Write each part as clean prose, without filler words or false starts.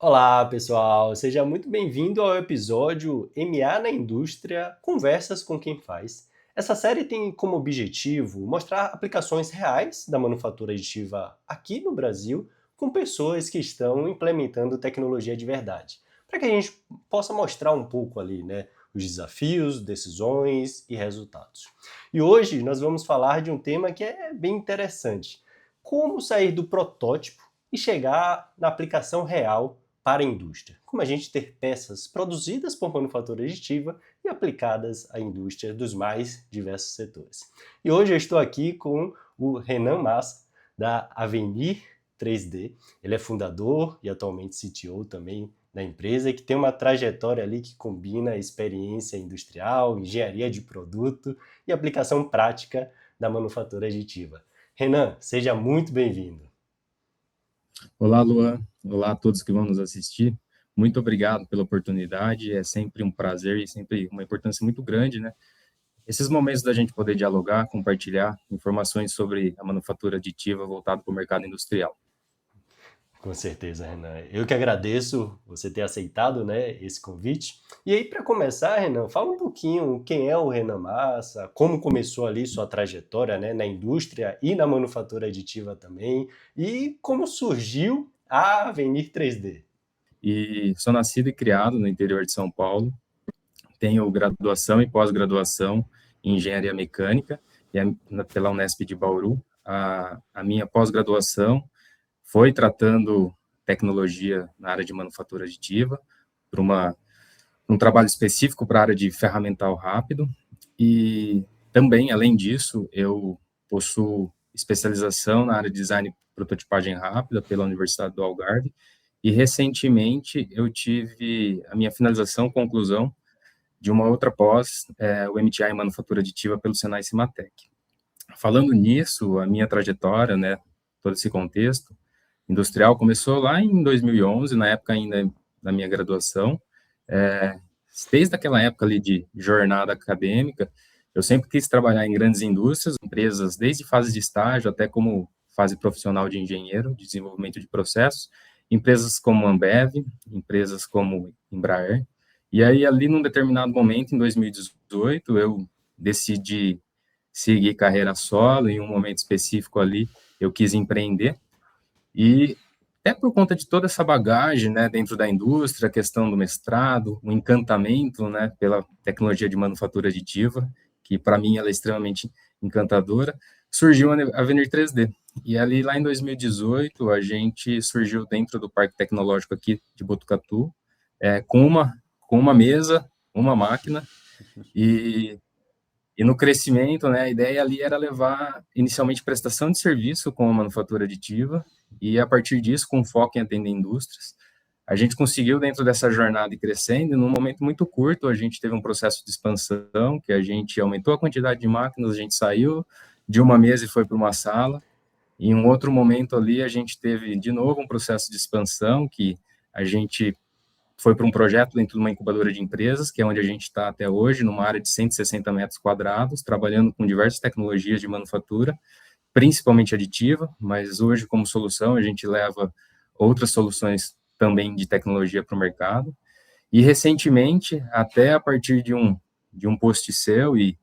Olá, pessoal! Seja muito bem-vindo ao episódio MA na Indústria Conversas com quem faz. Essa série tem como objetivo mostrar aplicações reais da manufatura aditiva aqui no Brasil com pessoas que estão implementando tecnologia de verdade, para que a gente possa mostrar um pouco ali, né, os desafios, decisões e resultados. E hoje nós vamos falar de um tema que é bem interessante: como sair do protótipo e chegar na aplicação real para a indústria. Como a gente ter peças produzidas por manufatura aditiva e aplicadas à indústria dos mais diversos setores. E hoje eu estou aqui com o Renan Massa, da Avenir 3D. Ele é fundador e atualmente CTO também da empresa e que tem uma trajetória ali que combina experiência industrial, engenharia de produto e aplicação prática da manufatura aditiva. Renan, seja muito bem-vindo. Olá, Luan. Olá a todos que vão nos assistir. Muito obrigado pela oportunidade. É sempre um prazer e sempre uma importância muito grande, né? Esses momentos da gente poder dialogar, compartilhar informações sobre a manufatura aditiva voltada para o mercado industrial. Com certeza, Renan. Eu que agradeço você ter aceitado, né, esse convite. E aí, para começar, Renan, fala um pouquinho quem é o Renan Massa, como começou ali sua trajetória, né, na indústria e na manufatura aditiva também, e como surgiu a Avenir 3D. E sou nascido e criado no interior de São Paulo. Tenho graduação e pós-graduação em engenharia mecânica pela Unesp de Bauru. A minha pós-graduação foi tratando tecnologia na área de manufatura aditiva, para um trabalho específico para a área de ferramental rápido. E também, além disso, eu possuo especialização na área de design e prototipagem rápida pela Universidade do Algarve. E recentemente eu tive a minha finalização, conclusão de uma outra pós, o MTI em manufatura aditiva pelo Senai Cimatec. Falando nisso, a minha trajetória, né, todo esse contexto industrial começou lá em 2011, na época ainda da minha graduação. É, Desde aquela época ali de jornada acadêmica, eu sempre quis trabalhar em grandes indústrias, empresas, desde fase de estágio até como fase profissional de engenheiro, de desenvolvimento de processos, empresas como Ambev, empresas como Embraer. E aí, ali, num determinado momento, em 2018, eu decidi seguir carreira solo, em um momento específico ali, eu quis empreender, e até por conta de toda essa bagagem, né, dentro da indústria, a questão do mestrado, o encantamento, né, pela tecnologia de manufatura aditiva, que para mim ela é extremamente encantadora, surgiu a Avenir 3D. E ali, lá em 2018, a gente surgiu dentro do Parque Tecnológico aqui de Botucatu, com uma mesa, uma máquina, e no crescimento, né, a ideia ali era levar inicialmente prestação de serviço com a manufatura aditiva e a partir disso, com foco em atender indústrias, a gente conseguiu dentro dessa jornada ir crescendo e num momento muito curto a gente teve um processo de expansão, que a gente aumentou a quantidade de máquinas, a gente saiu de uma mesa e foi para uma sala. Em um outro momento ali a gente teve de novo um processo de expansão que a gente foi para um projeto dentro de uma incubadora de empresas, que é onde a gente está até hoje, numa área de 160 metros quadrados, trabalhando com diversas tecnologias de manufatura, principalmente aditiva, mas hoje, como solução, a gente leva outras soluções também de tecnologia para o mercado. E, recentemente, até a partir de um post seu, e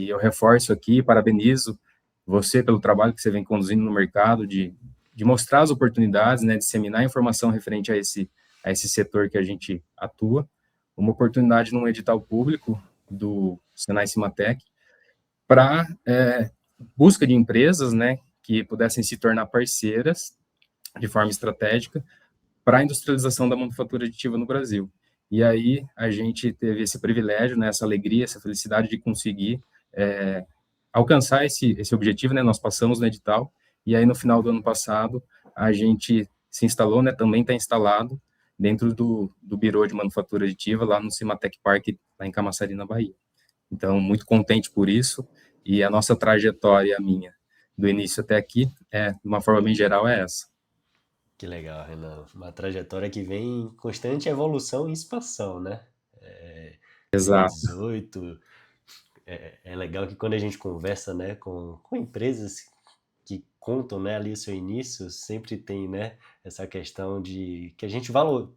eu reforço aqui, parabenizo você pelo trabalho que você vem conduzindo no mercado, de mostrar as oportunidades, né, disseminar informação referente a esse setor que a gente atua, uma oportunidade num edital público do Senai Cimatec para busca de empresas, né, que pudessem se tornar parceiras de forma estratégica para a industrialização da manufatura aditiva no Brasil. E aí a gente teve esse privilégio, né, essa alegria, essa felicidade de conseguir alcançar esse objetivo, né? Nós passamos no edital e aí no final do ano passado a gente se instalou, né? Também está instalado dentro do Birô de Manufatura Aditiva lá no Cimatec Park, lá em Camaçari, na Bahia. Então, muito contente por isso e a nossa trajetória, a minha, do início até aqui, de uma forma bem geral, é essa. Que legal, Renan. Uma trajetória que vem em constante evolução e expansão, né? Exato. 2018, é legal que quando a gente conversa, né, com empresas que contam, né, ali o seu início, sempre tem, né, essa questão de que a gente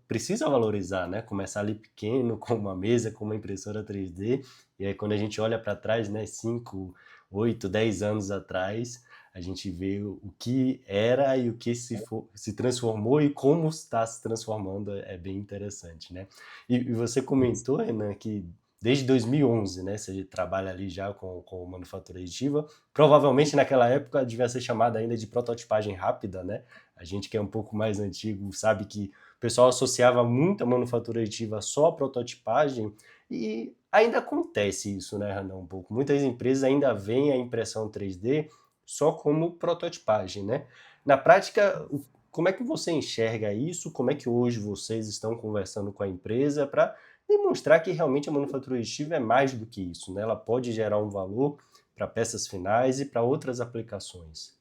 precisa valorizar, né, começar ali pequeno, com uma mesa, com uma impressora 3D, e aí quando a gente olha para trás, né, 5, 8, 10 anos atrás, a gente vê o que era e o que se transformou e como está se transformando, é bem interessante, né? E você comentou, Renan, que desde 2011, né, você trabalha ali já com manufatura aditiva. Provavelmente naquela época devia ser chamada ainda de prototipagem rápida, né? A gente que é um pouco mais antigo sabe que o pessoal associava muito a manufatura aditiva só à prototipagem e ainda acontece isso, né, Renan, um pouco. Muitas empresas ainda veem a impressão 3D só como prototipagem, né? Na prática, como é que você enxerga isso? Como é que hoje vocês estão conversando com a empresa para demonstrar que realmente a manufatura aditiva é mais do que isso, né? Ela pode gerar um valor para peças finais e para outras aplicações.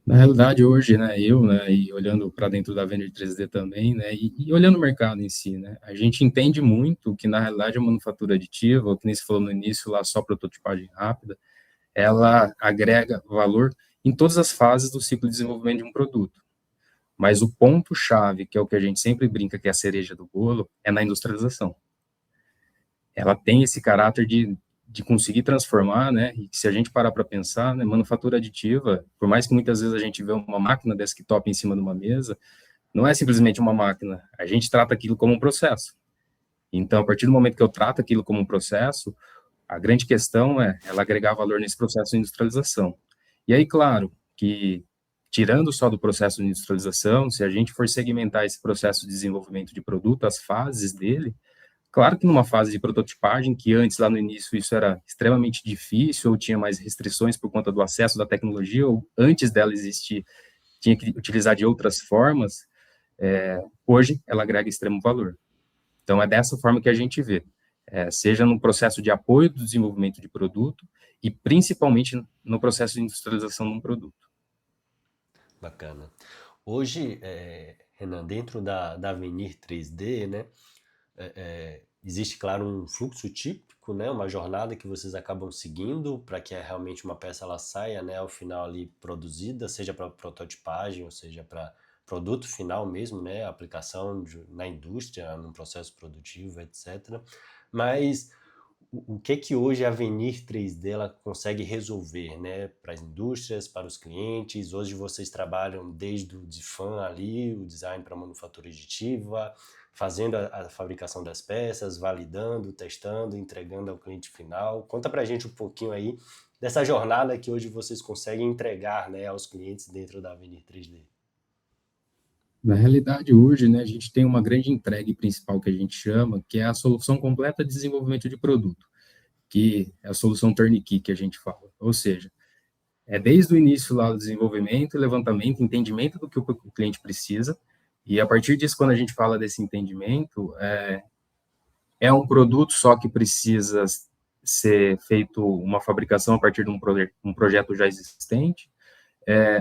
Na realidade, hoje, né, e olhando para dentro da venda de 3D também, né, e olhando o mercado em si, né, a gente entende muito que, na realidade, a manufatura aditiva, ou que nem se falou no início lá, só prototipagem rápida, ela agrega valor em todas as fases do ciclo de desenvolvimento de um produto. Mas o ponto-chave, que é o que a gente sempre brinca que é a cereja do bolo, é na industrialização. Ela tem esse caráter de conseguir transformar, né? E se a gente parar para pensar, né, manufatura aditiva, por mais que muitas vezes a gente vê uma máquina desktop em cima de uma mesa, não é simplesmente uma máquina. A gente trata aquilo como um processo. Então, a partir do momento que eu trato aquilo como um processo, a grande questão é ela agregar valor nesse processo de industrialização. E aí, claro, que tirando só do processo de industrialização, se a gente for segmentar esse processo de desenvolvimento de produto, as fases dele, claro que numa fase de prototipagem, que antes, lá no início, isso era extremamente difícil, ou tinha mais restrições por conta do acesso da tecnologia, ou antes dela existir, tinha que utilizar de outras formas, hoje ela agrega extremo valor. Então, é dessa forma que a gente vê, seja no processo de apoio do desenvolvimento de produto e principalmente no processo de industrialização de um produto. Bacana. Hoje, Renan, dentro da Avenir 3D, né, existe, claro, um fluxo típico, né, uma jornada que vocês acabam seguindo para que realmente uma peça ela saia, né, ao final ali produzida, seja para prototipagem ou seja para produto final mesmo, né, aplicação na indústria, no processo produtivo, etc. Mas o que que hoje a Avenir 3D ela consegue resolver, né, para as indústrias, para os clientes? Hoje vocês trabalham desde o DIFAM ali, o design para manufatura aditiva, fazendo a fabricação das peças, validando, testando, entregando ao cliente final. Conta para a gente um pouquinho aí dessa jornada que hoje vocês conseguem entregar, né, aos clientes dentro da Avenir 3D. Na realidade, hoje, né, a gente tem uma grande entrega principal que a gente chama, que é a solução completa de desenvolvimento de produto, que é a solução turnkey que a gente fala. Ou seja, é desde o início lá do desenvolvimento, levantamento, entendimento do que o cliente precisa, e a partir disso, quando a gente fala desse entendimento, é um produto só que precisa ser feito uma fabricação a partir de um projeto já existente,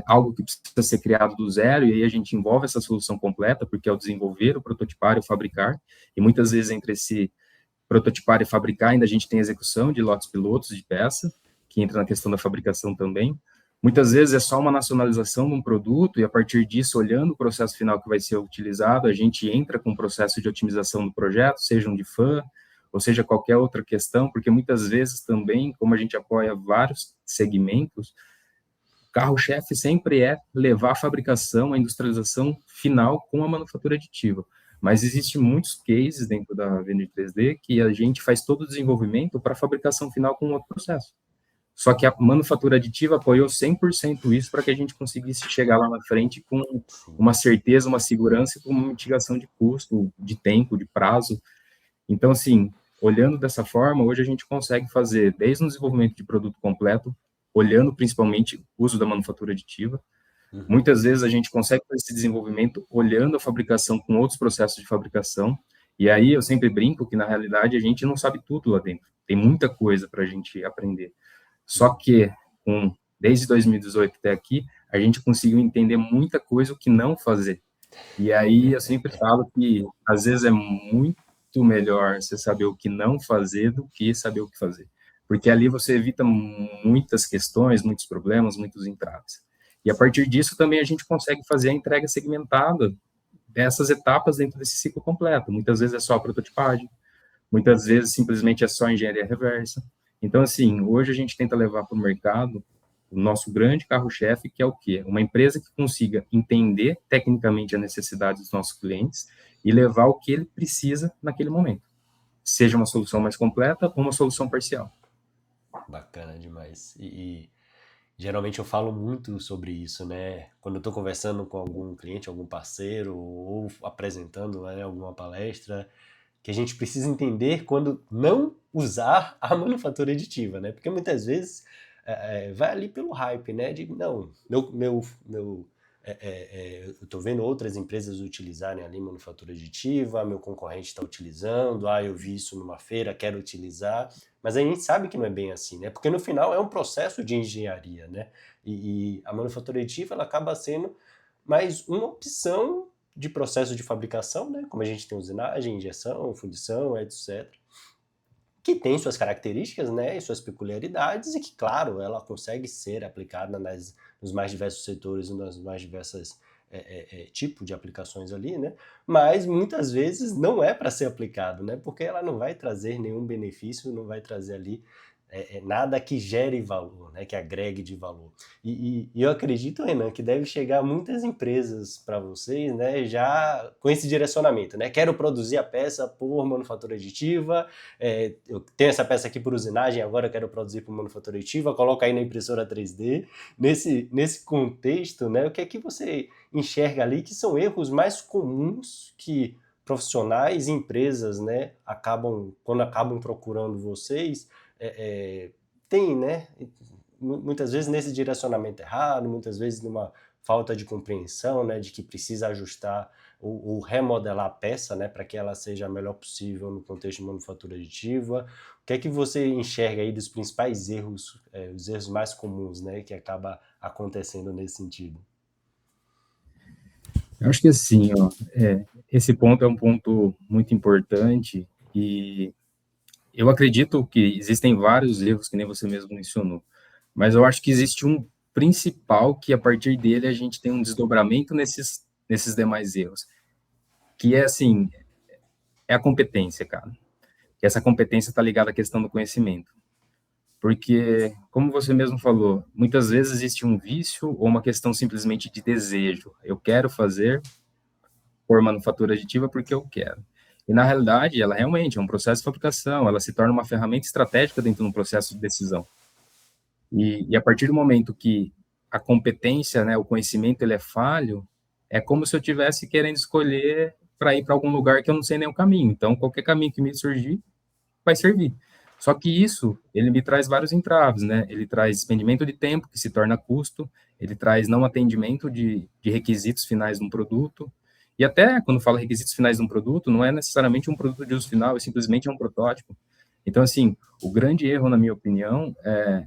algo que precisa ser criado do zero, e aí a gente envolve essa solução completa, porque é o desenvolver, o prototipar e o fabricar, e muitas vezes entre esse prototipar e fabricar ainda a gente tem execução de lotes pilotos de peça, que entra na questão da fabricação também. Muitas vezes é só uma nacionalização de um produto, e a partir disso, olhando o processo final que vai ser utilizado, a gente entra com o processo de otimização do projeto, seja um de FAM, ou seja qualquer outra questão, porque muitas vezes também, como a gente apoia vários segmentos, carro-chefe sempre é levar a fabricação, a industrialização final com a manufatura aditiva. Mas existem muitos cases dentro da Avenir 3D que a gente faz todo o desenvolvimento para a fabricação final com outro processo. Só que a manufatura aditiva apoiou 100% isso para que a gente conseguisse chegar lá na frente com Sim. uma certeza, uma segurança e com uma mitigação de custo, de tempo, de prazo. Então, assim, olhando dessa forma, hoje a gente consegue fazer desde o desenvolvimento de produto completo, olhando principalmente o uso da manufatura aditiva. Uhum. Muitas vezes a gente consegue fazer esse desenvolvimento olhando a fabricação com outros processos de fabricação. E aí eu sempre brinco que, na realidade, a gente não sabe tudo lá dentro. Tem muita coisa para a gente aprender. Só que, desde 2018 até aqui, a gente conseguiu entender muita coisa o que não fazer. E aí eu sempre falo que, às vezes, é muito melhor você saber o que não fazer do que saber o que fazer. Porque ali você evita muitas questões, muitos problemas, muitos entraves. E a partir disso também a gente consegue fazer a entrega segmentada dessas etapas dentro desse ciclo completo. Muitas vezes é só a prototipagem, muitas vezes simplesmente é só engenharia reversa. Então, assim, hoje a gente tenta levar para o mercado o nosso grande carro-chefe, que é o quê? Uma empresa que consiga entender tecnicamente a necessidade dos nossos clientes e levar o que ele precisa naquele momento. Seja uma solução mais completa ou uma solução parcial. Bacana demais. E geralmente eu falo muito sobre isso, né? Quando eu estou conversando com algum cliente, algum parceiro, ou apresentando, né, alguma palestra, que a gente precisa entender quando não usar a manufatura aditiva, né? Porque muitas vezes vai ali pelo hype, né? De não, eu estou vendo outras empresas utilizarem ali manufatura aditiva, meu concorrente está utilizando, eu vi isso numa feira, quero utilizar, mas a gente sabe que não é bem assim, né? Porque no final é um processo de engenharia, né? E a manufatura aditiva ela acaba sendo mais uma opção de processo de fabricação, né? Como a gente tem usinagem, injeção, fundição, etc. Que tem suas características, né? E suas peculiaridades e que, claro, ela consegue ser aplicada nos mais diversos setores e nas mais diversas tipos de aplicações ali, né? Mas muitas vezes não é para ser aplicado, né? Porque ela não vai trazer nenhum benefício, não vai trazer ali nada que gere valor, né? Que agregue de valor. E eu acredito, Renan, que deve chegar muitas empresas para vocês, né? Já com esse direcionamento, né? Quero produzir a peça por manufatura aditiva, eu tenho essa peça aqui por usinagem, agora eu quero produzir por manufatura aditiva, coloca aí na impressora 3D. Nesse contexto, né, o que é que você enxerga ali que são erros mais comuns que profissionais e empresas, né, quando acabam procurando vocês, tem, né, muitas vezes nesse direcionamento errado, muitas vezes numa falta de compreensão, né, de que precisa ajustar ou remodelar a peça, né, para que ela seja a melhor possível no contexto de manufatura aditiva. O que é que você enxerga aí dos principais erros, os erros mais comuns, né, que acaba acontecendo nesse sentido? Eu acho que assim, ó, esse ponto é um ponto muito importante e eu acredito que existem vários erros, que nem você mesmo mencionou, mas eu acho que existe um principal que a partir dele a gente tem um desdobramento nesses demais erros, que é assim, é a competência, cara. Que essa competência está ligada à questão do conhecimento. Porque, como você mesmo falou, muitas vezes existe um vício ou uma questão simplesmente de desejo. Eu quero fazer por manufatura aditiva porque eu quero. E, na realidade, ela realmente é um processo de fabricação, ela se torna uma ferramenta estratégica dentro de um processo de decisão. E a partir do momento que a competência, né, o conhecimento, ele é falho, é como se eu tivesse querendo escolher para ir para algum lugar que eu não sei nem o caminho. Então, qualquer caminho que me surgir, vai servir. Só que isso, ele me traz vários entraves, né? Ele traz expendimento de tempo, que se torna custo, ele traz não atendimento de requisitos finais de um produto, e até quando fala requisitos finais de um produto, não é necessariamente um produto de uso final, é simplesmente um protótipo. Então, assim, o grande erro, na minha opinião, é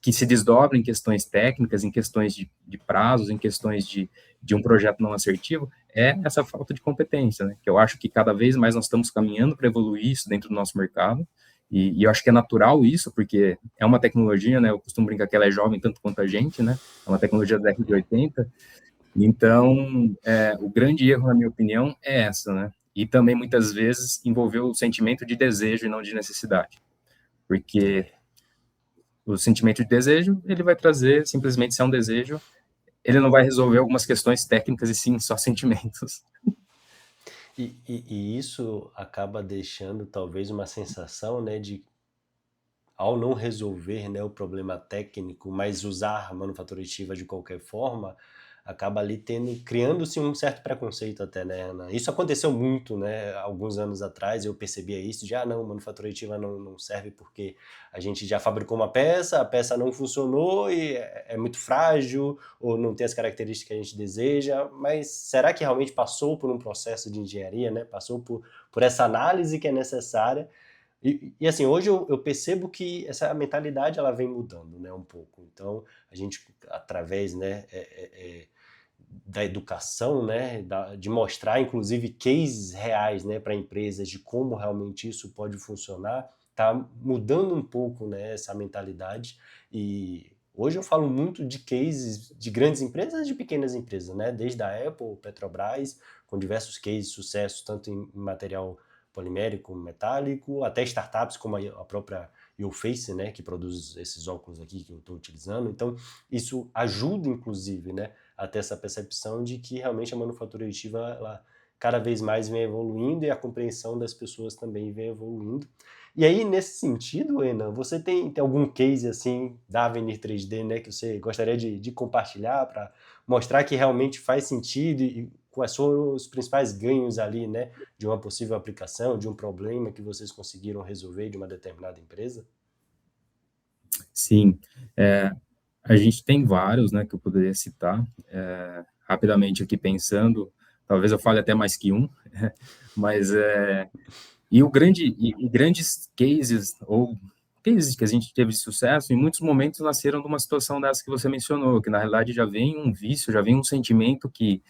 que se desdobra em questões técnicas, em questões de prazos, em questões de um projeto não assertivo, é essa falta de competência, né? Que eu acho que cada vez mais nós estamos caminhando para evoluir isso dentro do nosso mercado, e eu acho que é natural isso, porque é uma tecnologia, né? Eu costumo brincar que ela é jovem tanto quanto a gente, né? É uma tecnologia da década de 80, então, o grande erro, na minha opinião, é essa, né? E também, muitas vezes, envolveu o sentimento de desejo e não de necessidade, porque o sentimento de desejo, ele vai trazer, simplesmente, se é um desejo, ele não vai resolver algumas questões técnicas e sim só sentimentos. E isso acaba deixando talvez uma sensação, né, de ao não resolver, né, o problema técnico, mas usar a manufatura aditiva de qualquer forma, acaba ali criando-se um certo preconceito até, né, Ana? Isso aconteceu muito, né, alguns anos atrás, eu percebia isso, de, não, manufatura aditiva não serve porque a gente já fabricou uma peça, a peça não funcionou e é muito frágil, ou não tem as características que a gente deseja, mas será que realmente passou por um processo de engenharia, né, passou por essa análise que é necessária? E assim, hoje eu percebo que essa mentalidade ela vem mudando, né, um pouco. Então, a gente, através, né, da educação, né, de mostrar, inclusive, cases reais, né, para empresas de como realmente isso pode funcionar, está mudando um pouco, né, essa mentalidade. E Hoje eu falo muito de cases de grandes empresas e de pequenas empresas, né? Desde a Apple, Petrobras, com diversos cases de sucesso, tanto em material polimérico, metálico, até startups como a própria YouFace, né? Que produz esses óculos aqui que eu estou utilizando. Então, isso ajuda, inclusive, né? A ter essa percepção de que realmente a manufatura aditiva, ela cada vez mais vem evoluindo e a compreensão das pessoas também vem evoluindo. E aí, nesse sentido, Enan, você tem algum case assim da Avenir 3D, né, que você gostaria de compartilhar para mostrar que realmente faz sentido e quais foram os principais ganhos ali, né, de uma possível aplicação, de um problema que vocês conseguiram resolver de uma determinada empresa? Sim, a gente tem vários, né, que eu poderia citar, rapidamente aqui pensando, talvez eu fale até mais que um, mas e grandes cases ou cases que a gente teve de sucesso, em muitos momentos nasceram de uma situação dessa que você mencionou, que na realidade já vem um vício, já vem um sentimento que,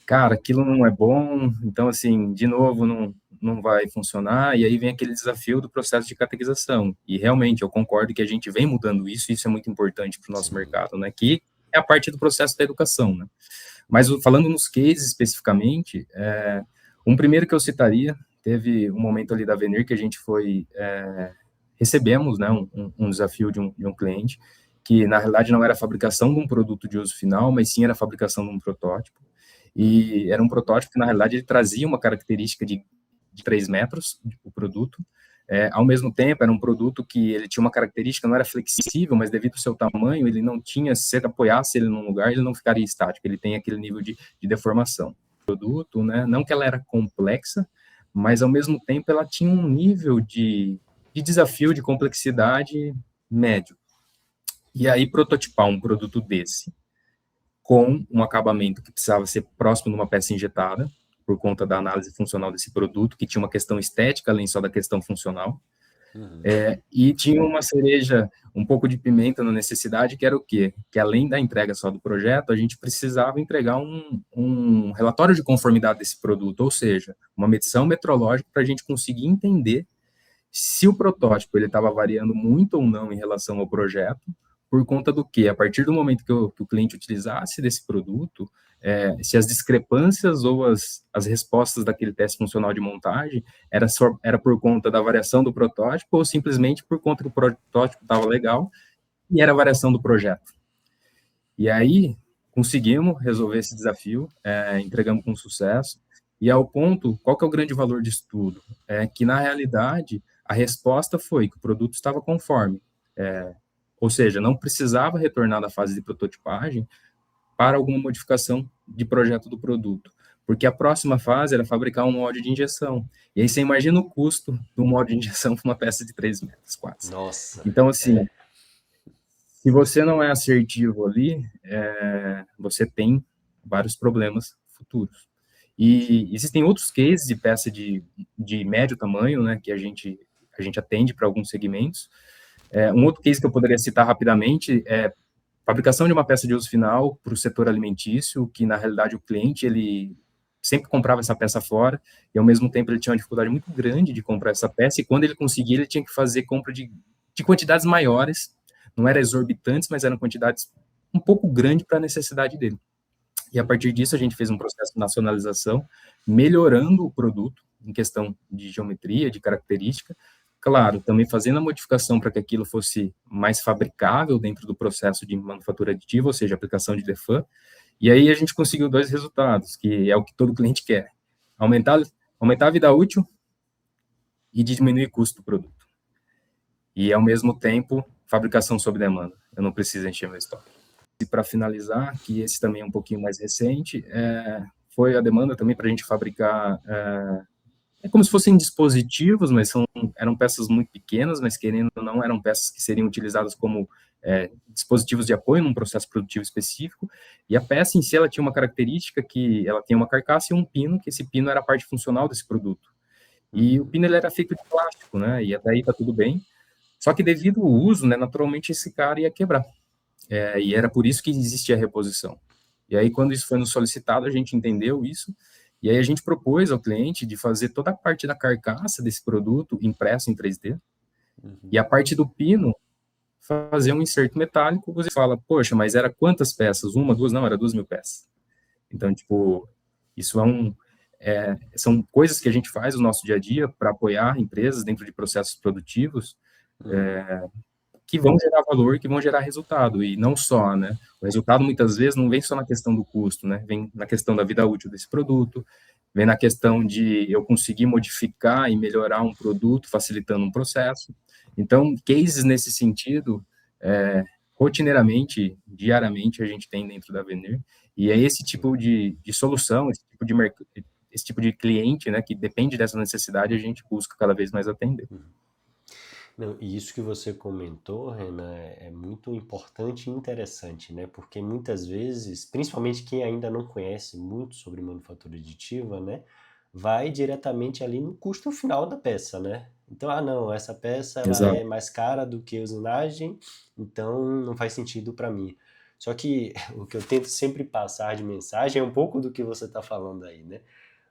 cara, aquilo não é bom, então assim, de novo, não vai funcionar, e aí vem aquele desafio do processo de catequização. E realmente eu concordo que a gente vem mudando isso, e isso é muito importante para o nosso Sim. mercado, né? Que é a parte do processo da educação, né? Mas falando nos cases especificamente, um primeiro que eu citaria, teve um momento ali da Avenir que a gente recebemos, né, um desafio de um cliente, que na realidade não era a fabricação de um produto de uso final, mas sim era a fabricação de um protótipo. E era um protótipo que na realidade ele trazia uma característica de 3 metros, o produto, ao mesmo tempo, era um produto que ele tinha uma característica, não era flexível, mas devido ao seu tamanho, ele não tinha, se você apoiasse ele num lugar, ele não ficaria estático, ele tem aquele nível de deformação. Produto, né, não que ela era complexa, mas ao mesmo tempo ela tinha um nível de desafio, de complexidade médio. E aí prototipar um produto desse, com um acabamento que precisava ser próximo de uma peça injetada, por conta da análise funcional desse produto, que tinha uma questão estética, além só da questão funcional, e tinha uma cereja, um pouco de pimenta na necessidade, que era o quê? Que além da entrega só do projeto, a gente precisava entregar um relatório de conformidade desse produto, ou seja, uma medição metrológica para a gente conseguir entender se o protótipo ele estava variando muito ou não em relação ao projeto, por conta do que, a partir do momento que o cliente utilizasse desse produto, se as discrepâncias ou as respostas daquele teste funcional de montagem era por conta da variação do protótipo ou simplesmente por conta que o protótipo estava legal e era a variação do projeto. E aí conseguimos resolver esse desafio, entregamos com sucesso. E ao ponto, qual que é o grande valor disso tudo? É que, na realidade, a resposta foi que o produto estava conforme. Ou seja, não precisava retornar da fase de prototipagem para alguma modificação de projeto do produto. Porque a próxima fase era fabricar um molde de injeção. E aí você imagina o custo do molde de injeção para uma peça de 3 metros quase. Nossa, Então, assim, se você não é assertivo ali, você tem vários problemas futuros. E existem outros cases de peça de médio tamanho, né, que a gente atende para alguns segmentos. Um outro case que eu poderia citar rapidamente é fabricação de uma peça de uso final para o setor alimentício, que na realidade o cliente ele sempre comprava essa peça fora e ao mesmo tempo ele tinha uma dificuldade muito grande de comprar essa peça e quando ele conseguia ele tinha que fazer compra de quantidades maiores, não eram exorbitantes, mas eram quantidades um pouco grandes para a necessidade dele. E a partir disso a gente fez um processo de nacionalização, melhorando o produto em questão de geometria, de característica, claro, também fazendo a modificação para que aquilo fosse mais fabricável dentro do processo de manufatura aditiva, ou seja, aplicação de DEFAM, e aí a gente conseguiu dois resultados, que é o que todo cliente quer, aumentar, aumentar a vida útil e diminuir o custo do produto. E, ao mesmo tempo, fabricação sob demanda. Eu não preciso encher meu estoque. E para finalizar, que esse também é um pouquinho mais recente, foi a demanda também para a gente fabricar, como se fossem dispositivos, mas eram peças muito pequenas, mas querendo ou não, eram peças que seriam utilizadas como dispositivos de apoio num processo produtivo específico, e a peça em si, ela tinha uma característica que ela tinha uma carcaça e um pino, que esse pino era a parte funcional desse produto. E o pino ele era feito de plástico, né, e até aí tá tudo bem, só que devido ao uso, né, naturalmente esse cara ia quebrar. E era por isso que existia a reposição. E aí, quando isso foi nos solicitado, a gente entendeu isso, e aí a gente propôs ao cliente de fazer toda a parte da carcaça desse produto impresso em 3D, e a parte do pino fazer um inserto metálico, você fala, poxa, mas era quantas peças? Uma, duas? Não, era 2.000 peças. Então, tipo, isso são coisas que a gente faz no nosso dia a dia para apoiar empresas dentro de processos produtivos que vão gerar valor, que vão gerar resultado, e não só, né? O resultado, muitas vezes, não vem só na questão do custo, né? Vem na questão da vida útil desse produto, vem na questão de eu conseguir modificar e melhorar um produto, facilitando um processo. Então, cases nesse sentido, rotineiramente, diariamente, a gente tem dentro da Venir, e é esse tipo de solução, esse tipo de cliente, né, que depende dessa necessidade, a gente busca cada vez mais atender. Não, e isso que você comentou, Renan, é muito importante e interessante, né? Porque muitas vezes, principalmente quem ainda não conhece muito sobre manufatura aditiva, né, vai diretamente ali no custo final da peça, né? Então, ah, não, essa peça ela é Exato. mais cara do que a usinagem, então não faz sentido para mim. Só que o que eu tento sempre passar de mensagem é um pouco do que você está falando aí, né?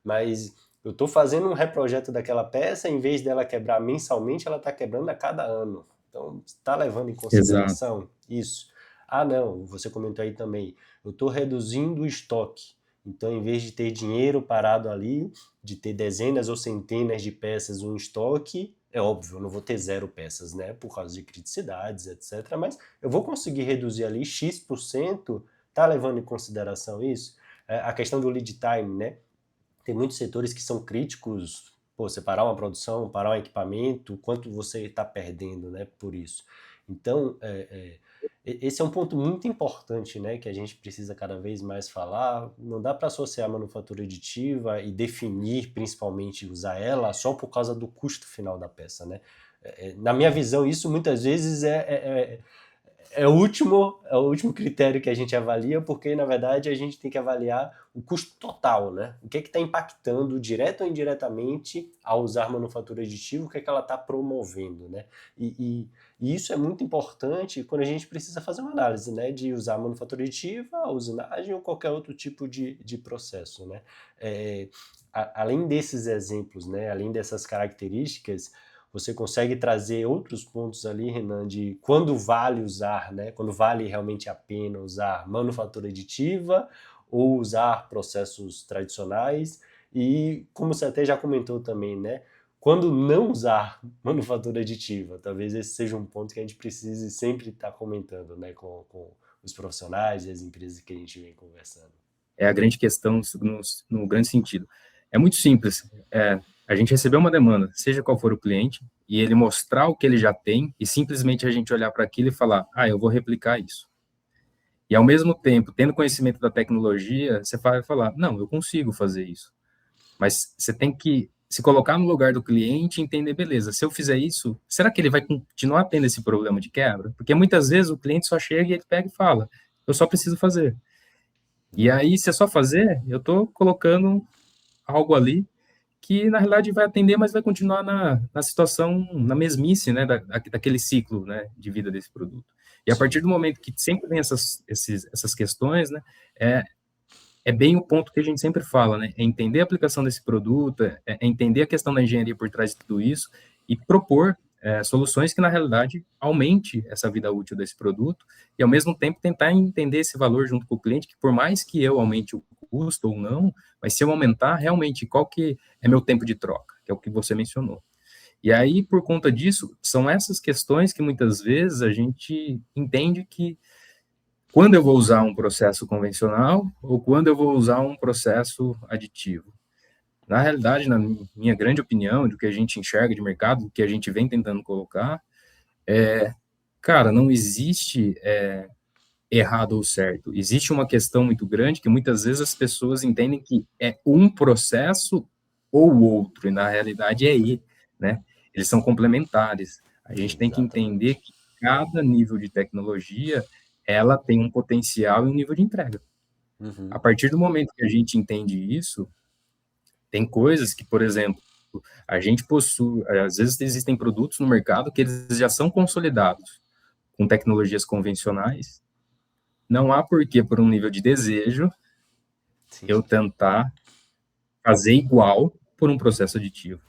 Mas eu estou fazendo um reprojeto daquela peça, em vez dela quebrar mensalmente, ela está quebrando a cada ano. Então, está levando em Exato. consideração isso? Ah, não, você comentou aí também. Eu estou reduzindo o estoque. Então, em vez de ter dinheiro parado ali, de ter dezenas ou centenas de peças em estoque, é óbvio, eu não vou ter zero peças, né? Por causa de criticidades, etc. Mas eu vou conseguir reduzir ali X%, tá levando em consideração isso? A questão do lead time, né? Tem muitos setores que são críticos, pô, você parar uma produção, parar um equipamento, quanto você está perdendo, né, por isso. Então, esse é um ponto muito importante, né, que a gente precisa cada vez mais falar. Não dá para associar a manufatura aditiva e definir, principalmente, usar ela só por causa do custo final da peça, né? Na minha visão, isso muitas vezes é o último critério que a gente avalia, porque na verdade a gente tem que avaliar o custo total, né? O que está impactando direto ou indiretamente ao usar manufatura aditiva, o que ela está promovendo, né? E isso é muito importante quando a gente precisa fazer uma análise, né? De usar manufatura aditiva, a usinagem ou qualquer outro tipo de processo, né? Além desses exemplos, né? Além dessas características, você consegue trazer outros pontos ali, Renan, de quando vale usar, né? Quando vale realmente a pena usar manufatura aditiva ou usar processos tradicionais. E como você até já comentou também, né? Quando não usar manufatura aditiva, talvez esse seja um ponto que a gente precise sempre estar comentando, né? Com os profissionais e as empresas que a gente vem conversando. É a grande questão no grande sentido. É muito simples. A gente recebeu uma demanda, seja qual for o cliente, e ele mostrar o que ele já tem, e simplesmente a gente olhar para aquilo e falar, ah, eu vou replicar isso. E ao mesmo tempo, tendo conhecimento da tecnologia, você vai falar, não, eu consigo fazer isso. Mas você tem que se colocar no lugar do cliente e entender, beleza, se eu fizer isso, será que ele vai continuar tendo esse problema de quebra? Porque muitas vezes o cliente só chega e ele pega e fala, eu só preciso fazer. E aí, se é só fazer, eu estou colocando algo ali que, na realidade, vai atender, mas vai continuar na situação, na mesmice, né, daquele ciclo, né, de vida desse produto. E a partir Sim. do momento que sempre vem essas questões, né, é, é bem o ponto que a gente sempre fala, né, é entender a aplicação desse produto, é entender a questão da engenharia por trás de tudo isso e propor soluções que, na realidade, aumente essa vida útil desse produto e, ao mesmo tempo, tentar entender esse valor junto com o cliente, que por mais que eu aumente o custo ou não, mas se eu aumentar, realmente, qual que é meu tempo de troca, que é o que você mencionou. E aí, por conta disso, são essas questões que muitas vezes a gente entende que quando eu vou usar um processo convencional ou quando eu vou usar um processo aditivo. Na realidade, na minha grande opinião, do que a gente enxerga de mercado, do que a gente vem tentando colocar, cara, não existe errado ou certo. Existe uma questão muito grande que muitas vezes as pessoas entendem que é um processo ou outro, e na realidade é ele, né? Eles são complementares. A gente tem que entender Exatamente. que cada nível de tecnologia, ela tem um potencial e um nível de entrega. A Uhum. partir do momento que a gente entende isso, tem coisas que, por exemplo, a gente possui, às vezes existem produtos no mercado que eles já são consolidados com tecnologias convencionais. Não há porquê, por um nível de desejo, Sim. eu tentar fazer igual por um processo aditivo.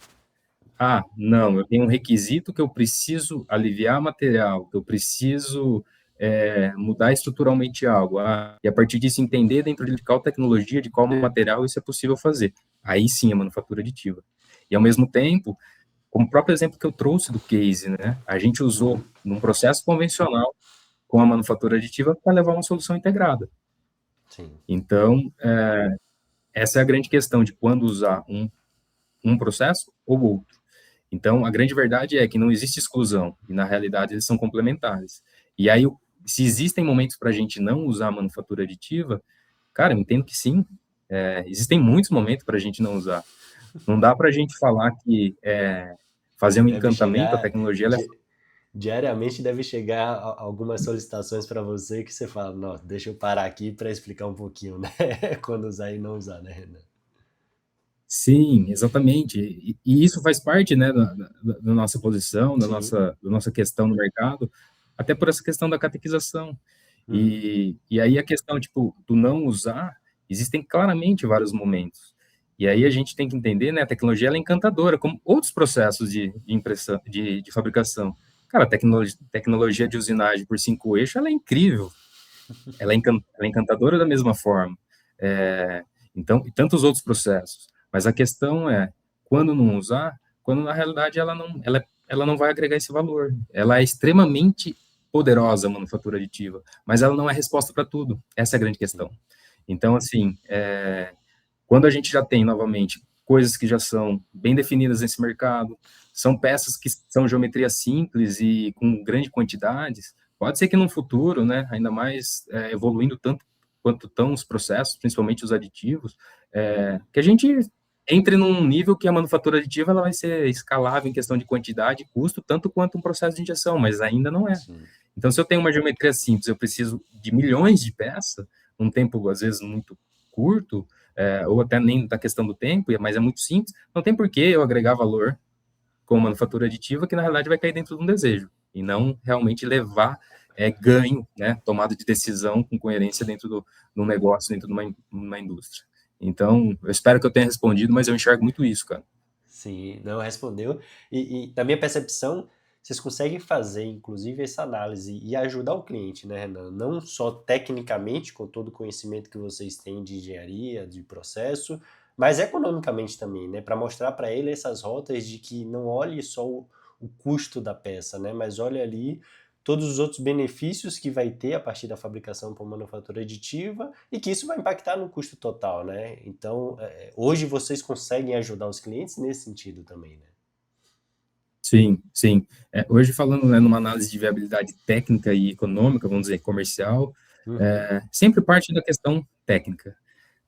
Ah, não, eu tenho um requisito que eu preciso aliviar material, que eu preciso mudar estruturalmente algo, e a partir disso entender dentro de qual tecnologia, de qual material isso é possível fazer. Aí sim a manufatura aditiva. E ao mesmo tempo, como o próprio exemplo que eu trouxe do case, né, a gente usou Uhum, num processo convencional com a manufatura aditiva para levar uma solução integrada. sim. Então, essa é a grande questão de quando usar um processo ou outro. Então, a grande verdade é que não existe exclusão, e na realidade eles são complementares. E aí, se existem momentos para a gente não usar a manufatura aditiva, cara, eu entendo que sim, existem muitos momentos para a gente não usar. Não dá para a gente falar que fazer um Deve encantamento, a chegar tecnologia, ela é... diariamente deve chegar algumas solicitações para você que você fala, nossa, deixa eu parar aqui para explicar um pouquinho, né? Quando usar e não usar, né, Renan? Sim, exatamente. E isso faz parte, né, da nossa posição, Sim. da nossa questão no mercado, até por essa questão da catequização. Uhum. E aí a questão, tipo, do não usar, existem claramente vários momentos. E aí a gente tem que entender, né, a tecnologia ela é encantadora, como outros processos de impressão, de fabricação. Cara, a tecnologia de usinagem por 5 eixos, ela é incrível, ela é encantadora da mesma forma. É, então, e tantos outros processos. Mas a questão é, quando não usar, quando na realidade ela não vai agregar esse valor. Ela é extremamente poderosa, a manufatura aditiva, mas ela não é resposta para tudo. Essa é a grande questão. Sim. Então, assim, quando a gente já tem, novamente, coisas que já são bem definidas nesse mercado, são peças que são geometria simples e com grande quantidades, pode ser que no futuro, né, ainda mais evoluindo tanto quanto estão os processos, principalmente os aditivos, que a gente entre num nível que a manufatura aditiva ela vai ser escalável em questão de quantidade e custo, tanto quanto um processo de injeção, mas ainda não é. Sim. Então, se eu tenho uma geometria simples, eu preciso de milhões de peças, num tempo, às vezes, muito curto, ou até nem da questão do tempo, mas é muito simples, não tem por que eu agregar valor com manufatura aditiva, que na realidade vai cair dentro de um desejo, e não realmente levar ganho, né, tomada de decisão com coerência dentro do negócio, dentro de uma indústria. Então, eu espero que eu tenha respondido, mas eu enxergo muito isso, cara. Sim, não respondeu. E na minha percepção, vocês conseguem fazer, inclusive, essa análise e ajudar o cliente, né, Renan? Não só tecnicamente, com todo o conhecimento que vocês têm de engenharia, de processo, mas economicamente também, né? Para mostrar para ele essas rotas de que não olhe só o custo da peça, né? Mas olhe ali todos os outros benefícios que vai ter a partir da fabricação por manufatura aditiva e que isso vai impactar no custo total, né? Então, hoje vocês conseguem ajudar os clientes nesse sentido também, né? Sim, sim. Hoje, falando, né, numa análise de viabilidade técnica e econômica, vamos dizer, comercial, Uhum, sempre parte da questão técnica.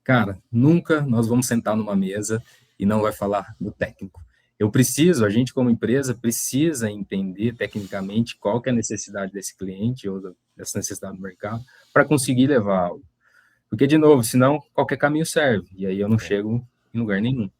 Cara, nunca nós vamos sentar numa mesa e não vai falar do técnico. A gente como empresa precisa entender tecnicamente qual que é a necessidade desse cliente ou dessa necessidade do mercado para conseguir levar algo. Porque, de novo, senão qualquer caminho serve, e aí eu não é, chego em lugar nenhum.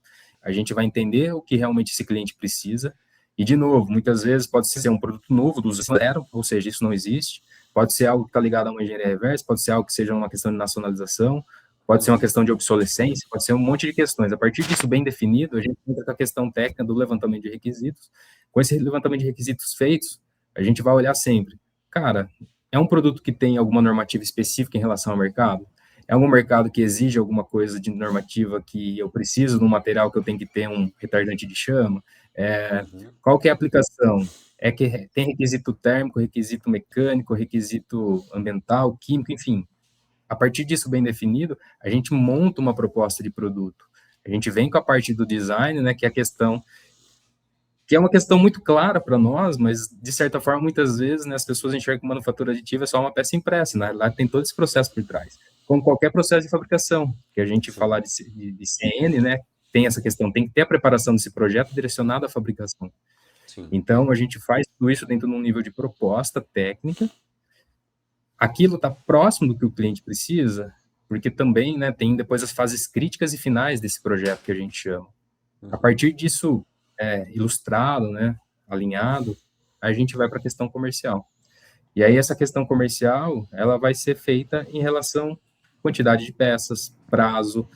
A gente vai entender o que realmente esse cliente precisa, e, de novo, muitas vezes pode ser um produto novo do zero, ou seja, isso não existe, pode ser algo que está ligado a uma engenharia reversa, pode ser algo que seja uma questão de nacionalização, pode ser uma uhum, questão de obsolescência, pode ser um monte de questões. A partir disso bem definido, a gente entra com a questão técnica do levantamento de requisitos. Com esse levantamento de requisitos feitos, a gente vai olhar sempre, cara, é um produto que tem alguma normativa específica em relação ao mercado? É algum mercado que exige alguma coisa de normativa que eu preciso de um material que eu tenho que ter um retardante de chama? uhum, Qual que é a aplicação? É que tem requisito térmico, requisito mecânico, requisito ambiental, químico, enfim. A partir disso bem definido, a gente monta uma proposta de produto. A gente vem com a parte do design, né, que é a questão que é uma questão muito clara para nós, mas de certa forma muitas vezes, né, as pessoas enxergam que manufatura aditiva é só uma peça impressa, né? Lá tem todo esse processo por trás. Como qualquer processo de fabricação, que a gente sim, falar de CN, né, tem essa questão, tem que ter a preparação desse projeto direcionado à fabricação. sim, Então, a gente faz tudo isso dentro de um nível de proposta técnica. Aquilo está próximo do que o cliente precisa, porque também, né, tem depois as fases críticas e finais desse projeto que a gente chama. A uhum, partir disso, ilustrado, né, alinhado, a gente vai para a questão comercial. E aí essa questão comercial, ela vai ser feita em relação à quantidade de peças, prazo,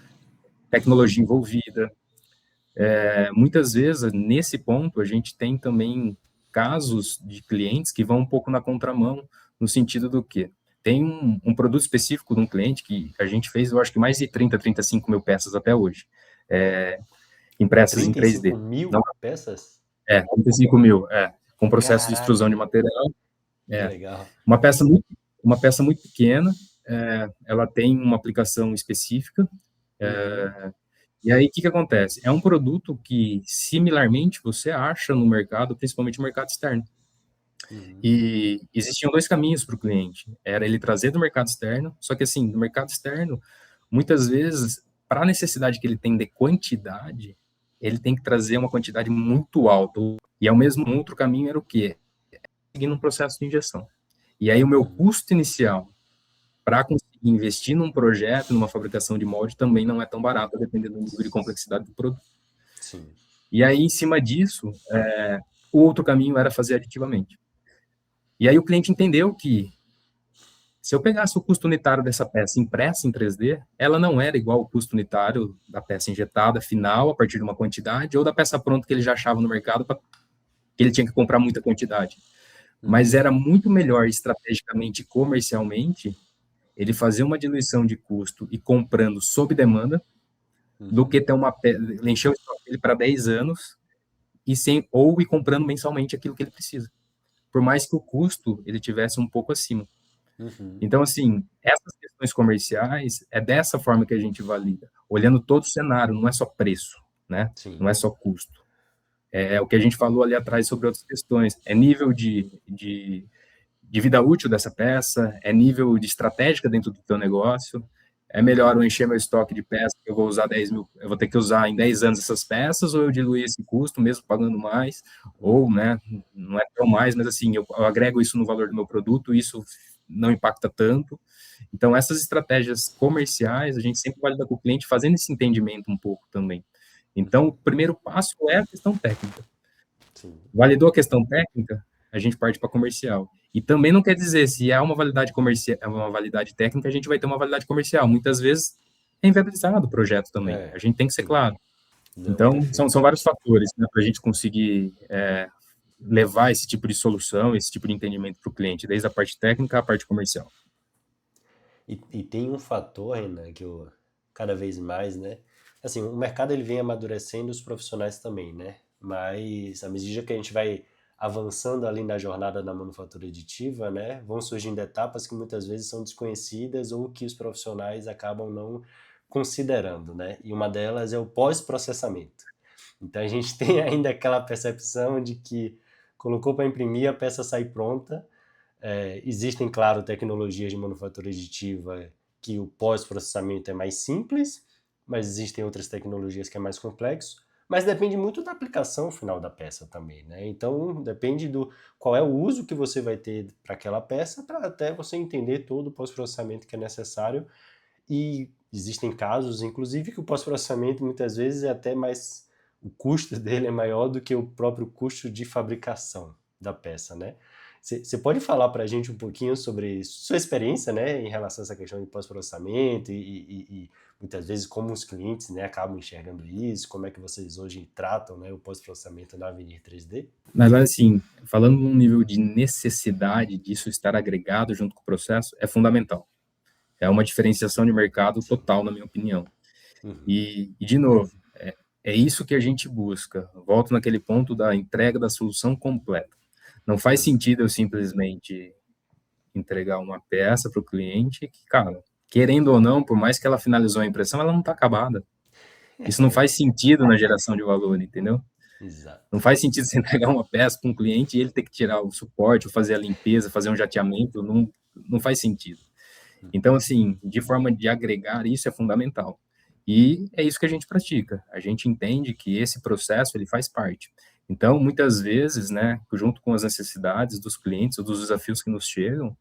tecnologia envolvida, Muitas vezes, nesse ponto, a gente tem também casos de clientes que vão um pouco na contramão, no sentido do quê? Tem um produto específico de um cliente que a gente fez, eu acho que mais de 35 mil peças até hoje, impressas em 35 3D. Não, mil peças? 35 mil, com processo de extrusão de Caraca, material. que É, legal. uma peça muito pequena, ela tem uma aplicação específica. Uhum, E aí, o que acontece? É um produto que, similarmente, você acha no mercado, principalmente no mercado externo. uhum, E existiam dois caminhos para o cliente. Era ele trazer do mercado externo, só que assim, do mercado externo, muitas vezes, para a necessidade que ele tem de quantidade, ele tem que trazer uma quantidade muito alta. E ao mesmo outro caminho era o quê? Seguindo um processo de injeção. E aí o meu uhum. custo inicial para conseguir investir num projeto, numa fabricação de molde, também não é tão barato, dependendo do nível de complexidade do produto. Sim. E aí, em cima disso, o outro caminho era fazer aditivamente. E aí o cliente entendeu que se eu pegasse o custo unitário dessa peça impressa em 3D, ela não era igual ao custo unitário da peça injetada final, a partir de uma quantidade, ou da peça pronta que ele já achava no mercado, que ele tinha que comprar muita quantidade. Mas Uhum, era muito melhor estrategicamente e comercialmente ele fazer uma diluição de custo e comprando sob demanda, do que uhum, ter encher o estoque dele para 10 anos ou ir comprando mensalmente aquilo que ele precisa, por mais que o custo ele tivesse um pouco acima. uhum. Então, assim, essas questões comerciais é dessa forma que a gente valida, olhando todo o cenário, não é só preço, né? Não Sim. é só custo. É o que a gente falou ali atrás sobre outras questões, é nível de vida útil dessa peça, é nível de estratégica dentro do teu negócio, é melhor eu Uhum, encher meu estoque de peças, que eu vou usar 10 mil, eu vou ter que usar em 10 anos essas peças, ou eu diluir esse custo, mesmo pagando mais, ou, uhum. né, não é tão mais, mas assim, eu agrego isso no valor do meu produto, isso não impacta tanto. Então, essas estratégias comerciais, a gente sempre valida com o cliente, fazendo esse entendimento um pouco também. Então, o primeiro passo é a questão técnica. Sim. Validou a questão técnica, a gente parte para comercial. E também não quer dizer se há uma validade comercial, uma validade técnica, a gente vai ter uma validade comercial. Muitas vezes é inviabilizado o projeto também. A É, gente tem que ser sim. claro. Não, Então, são perfeito. vários fatores, né, para a gente conseguir levar esse tipo de solução, esse tipo de entendimento para o cliente, desde a parte técnica à parte comercial. E tem um fator, Renan, que eu, cada vez mais, né? Assim, o mercado ele vem amadurecendo, os profissionais também, né? Mas à medida que a gente vai avançando ali na jornada da manufatura aditiva, né? Vão surgindo etapas que muitas vezes são desconhecidas ou que os profissionais acabam não considerando, né? E uma delas é o pós-processamento. Então a gente tem ainda aquela percepção de que colocou para imprimir, a peça sai pronta. Existem, claro, tecnologias de manufatura aditiva que o pós-processamento é mais simples, mas existem outras tecnologias que é mais complexo. Mas depende muito da aplicação final da peça também, né? Então depende do qual é o uso que você vai ter para aquela peça, para até você entender todo o pós-processamento que é necessário. E existem casos, inclusive, que o pós-processamento muitas vezes é até mais, o custo dele é maior do que o próprio custo de fabricação da peça, né? Você pode falar para a gente um pouquinho sobre sua experiência, né, em relação a essa questão de pós-processamento e muitas vezes como os clientes, né, acabam enxergando isso, como é que vocês hoje tratam, né, o pós-processamento na Avenir 3D? Mas, assim, falando num nível de necessidade disso estar agregado junto com o processo, é fundamental. É uma diferenciação de mercado Sim. total, na minha opinião. Uhum. E de novo, é isso que a gente busca. Volto naquele ponto da entrega da solução completa. Não faz Uhum. sentido eu simplesmente entregar uma peça para o cliente que, cara, querendo ou não, por mais que ela finalizou a impressão, ela não está acabada. Isso não faz sentido na geração de valor, entendeu? Não Exato. faz sentido você entregar uma peça para um cliente e ele ter que tirar o suporte, ou fazer a limpeza, fazer um jateamento, não faz sentido. Então, assim, de forma de agregar, isso é fundamental. E é isso que a gente pratica. A gente entende que esse processo, ele faz parte. Então, muitas vezes, né, junto com as necessidades dos clientes ou dos desafios que nos chegam,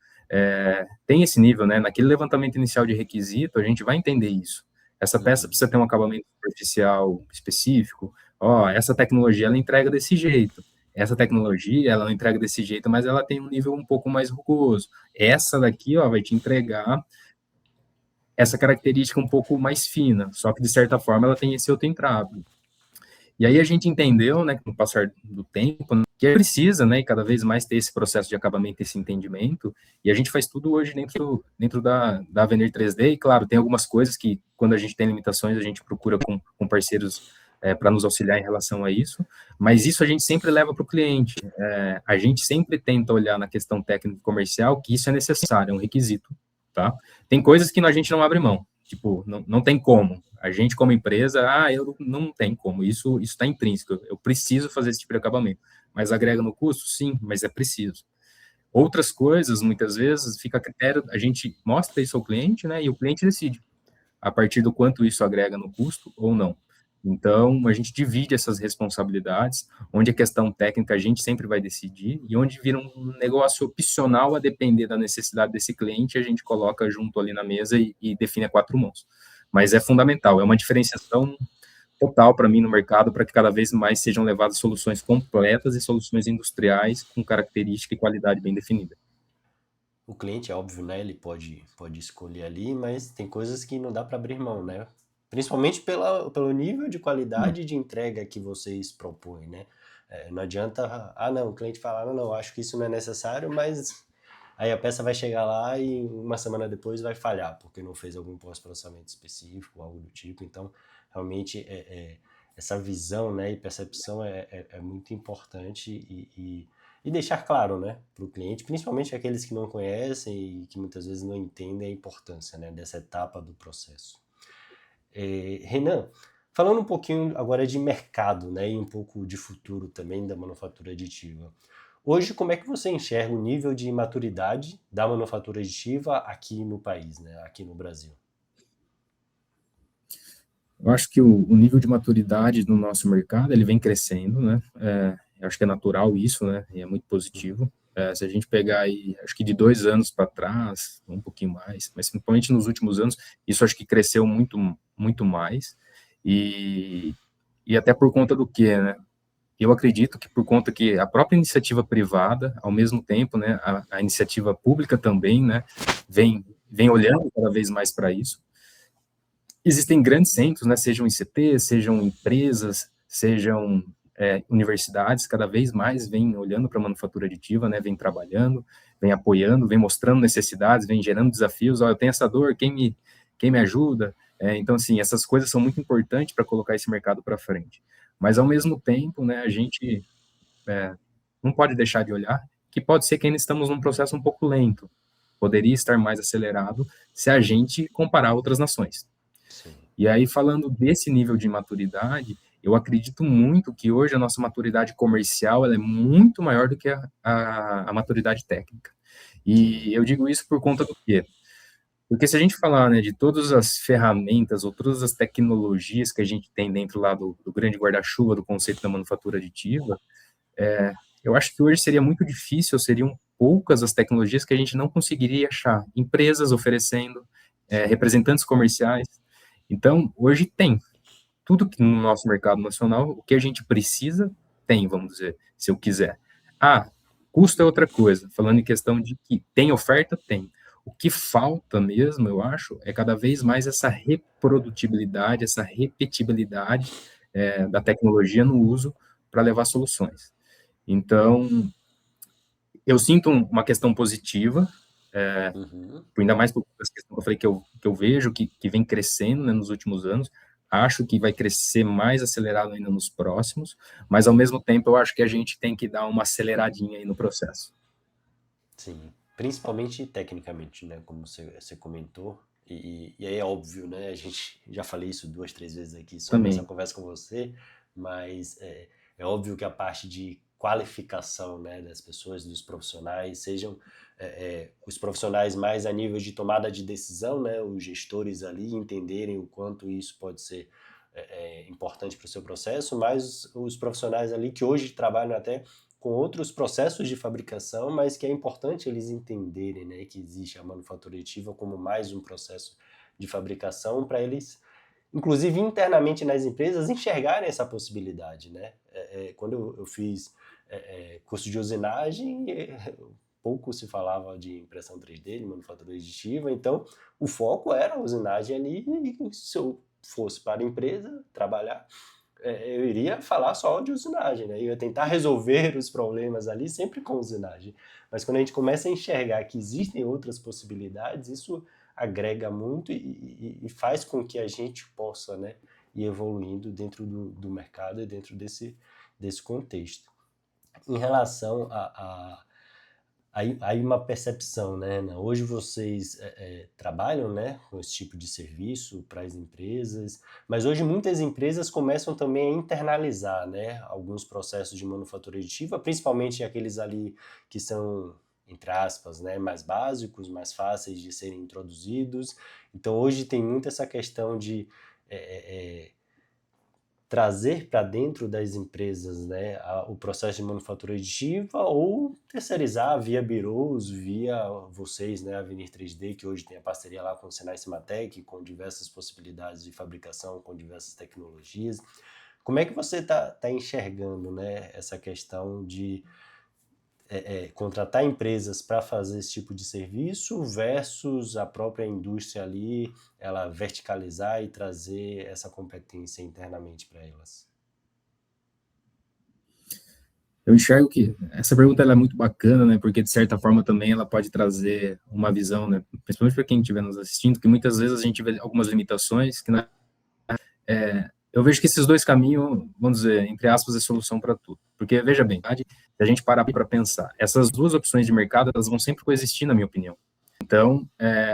tem esse nível, né, naquele levantamento inicial de requisito, a gente vai entender isso. Essa peça Uhum. precisa ter um acabamento superficial específico. Ó, essa tecnologia, ela entrega desse jeito. Essa tecnologia, ela não entrega desse jeito, mas ela tem um nível um pouco mais rugoso. Essa daqui, ó, vai te entregar essa característica um pouco mais fina, só que de certa forma ela tem esse outro entrave. E aí a gente entendeu, né, com o passar do tempo, né, que precisa, né, e cada vez mais ter esse processo de acabamento, esse entendimento, e a gente faz tudo hoje dentro da Avenir 3D, e claro, tem algumas coisas que, quando a gente tem limitações, a gente procura com parceiros para nos auxiliar em relação a isso, mas isso a gente sempre leva para o cliente. A gente sempre tenta olhar na questão técnica e comercial que isso é necessário, é um requisito, tá? Tem coisas que a gente não abre mão, tipo, não tem como. A gente, como empresa, eu não tem como, isso está intrínseco, eu preciso fazer esse tipo de acabamento. Mas agrega no custo? Sim, mas é preciso. Outras coisas, muitas vezes, fica a critério, a gente mostra isso ao cliente, né, e o cliente decide a partir do quanto isso agrega no custo ou não. Então, a gente divide essas responsabilidades, onde a questão técnica a gente sempre vai decidir, e onde vira um negócio opcional a depender da necessidade desse cliente, a gente coloca junto ali na mesa e define a quatro mãos. Mas é fundamental, é uma diferenciação total para mim no mercado, para que cada vez mais sejam levadas soluções completas e soluções industriais com característica e qualidade bem definida. O cliente, é óbvio, né? Ele pode escolher ali, mas tem coisas que não dá para abrir mão, né? Principalmente pelo nível de Não, qualidade de entrega que vocês propõem, né? Não adianta, não, o cliente fala, não, acho que isso não é necessário, mas aí a peça vai chegar lá e uma semana depois vai falhar, porque não fez algum pós-processamento específico, algo do tipo. Então, realmente, essa visão, né, e percepção é muito importante e deixar claro, né, para o cliente, principalmente aqueles que não conhecem e que muitas vezes não entendem a importância, né, dessa etapa do processo. Renan, falando um pouquinho agora de mercado, né, e um pouco de futuro também da manufatura aditiva. Hoje, como é que você enxerga o nível de maturidade da manufatura aditiva aqui no país, né, aqui no Brasil? eu acho que o nível de maturidade no nosso mercado, ele vem crescendo, né? Eu acho que é natural isso, né? E é muito positivo. Se a gente pegar aí, acho que de 2 anos para trás, um pouquinho mais, mas principalmente nos últimos anos, isso acho que cresceu muito, muito mais. E, e até por conta do quê, né? Eu acredito que por conta que a própria iniciativa privada, ao mesmo tempo, né, a iniciativa pública também, né, vem olhando cada vez mais para isso. Existem grandes centros, né, sejam ICT, sejam empresas, sejam universidades, cada vez mais vêm olhando para a manufatura aditiva, né, vem trabalhando, vem apoiando, vem mostrando necessidades, vem gerando desafios. Eu tenho essa dor, quem me ajuda? Então, assim, essas coisas são muito importantes para colocar esse mercado para frente. Mas, ao mesmo tempo, né, a gente não pode deixar de olhar que pode ser que ainda estamos num processo um pouco lento. Poderia estar mais acelerado se a gente comparar outras nações. Sim. E aí, falando desse nível de maturidade, eu acredito muito que hoje a nossa maturidade comercial ela é muito maior do que a maturidade técnica. Sim. E eu digo isso por conta do quê? Porque se a gente falar, né, de todas as ferramentas ou todas as tecnologias que a gente tem dentro lá do grande guarda-chuva do conceito da manufatura aditiva, eu acho que hoje seria muito difícil, seriam poucas as tecnologias que a gente não conseguiria achar empresas oferecendo, Sim. representantes comerciais. Então, hoje tem tudo que no nosso mercado nacional, o que a gente precisa, tem, vamos dizer, se eu quiser. Custo é outra coisa. Falando em questão de que tem oferta, tem. O que falta mesmo, eu acho, é cada vez mais essa reprodutibilidade, essa repetibilidade da tecnologia no uso para levar soluções. Então, eu sinto uma questão positiva, Uhum. ainda mais por essa questão que eu falei que eu vejo que vem crescendo, né, nos últimos anos. Acho que vai crescer mais acelerado ainda nos próximos, mas ao mesmo tempo eu acho que a gente tem que dar uma aceleradinha aí no processo. Sim. Principalmente tecnicamente, né, como você comentou. E aí é óbvio, né, a gente já falei isso duas, três vezes aqui só nessa Também. conversa com você, mas é óbvio que a parte de qualificação, né, das pessoas, dos profissionais, sejam os profissionais mais a nível de tomada de decisão, né, os gestores ali entenderem o quanto isso pode ser importante para o seu processo, mas os profissionais ali que hoje trabalham até com outros processos de fabricação, mas que é importante eles entenderem, né, que existe a manufatura aditiva como mais um processo de fabricação para eles, inclusive internamente nas empresas, enxergarem essa possibilidade, né? Quando eu fiz curso de usinagem, pouco se falava de impressão 3D, de manufatura aditiva, então o foco era a usinagem ali, e se eu fosse para a empresa trabalhar, eu iria falar só de usinagem, né? Eu ia tentar resolver os problemas ali sempre com usinagem. Mas quando a gente começa a enxergar que existem outras possibilidades, isso agrega muito e faz com que a gente possa, né, ir evoluindo dentro do mercado e dentro desse contexto. Em relação aí uma percepção, né? Hoje vocês trabalham, né, com esse tipo de serviço para as empresas, mas hoje muitas empresas começam também a internalizar, né, alguns processos de manufatura aditiva, principalmente aqueles ali que são, entre aspas, né, mais básicos, mais fáceis de serem introduzidos. Então hoje tem muito essa questão de trazer para dentro das empresas, né, o processo de manufatura aditiva ou terceirizar via birôs, via vocês, né, a Avenir 3D, que hoje tem a parceria lá com o Senai Cimatec, com diversas possibilidades de fabricação, com diversas tecnologias. Como é que você tá enxergando, né, essa questão de contratar empresas para fazer esse tipo de serviço versus a própria indústria ali, ela verticalizar e trazer essa competência internamente para elas? Eu enxergo que essa pergunta ela é muito bacana, né? Porque de certa forma também ela pode trazer uma visão, né? Principalmente para quem estiver nos assistindo, que muitas vezes a gente vê algumas limitações que eu vejo que esses dois caminhos, vamos dizer, entre aspas, é solução para tudo. Porque veja bem, se a gente parar para pensar, essas duas opções de mercado elas vão sempre coexistir, na minha opinião. Então,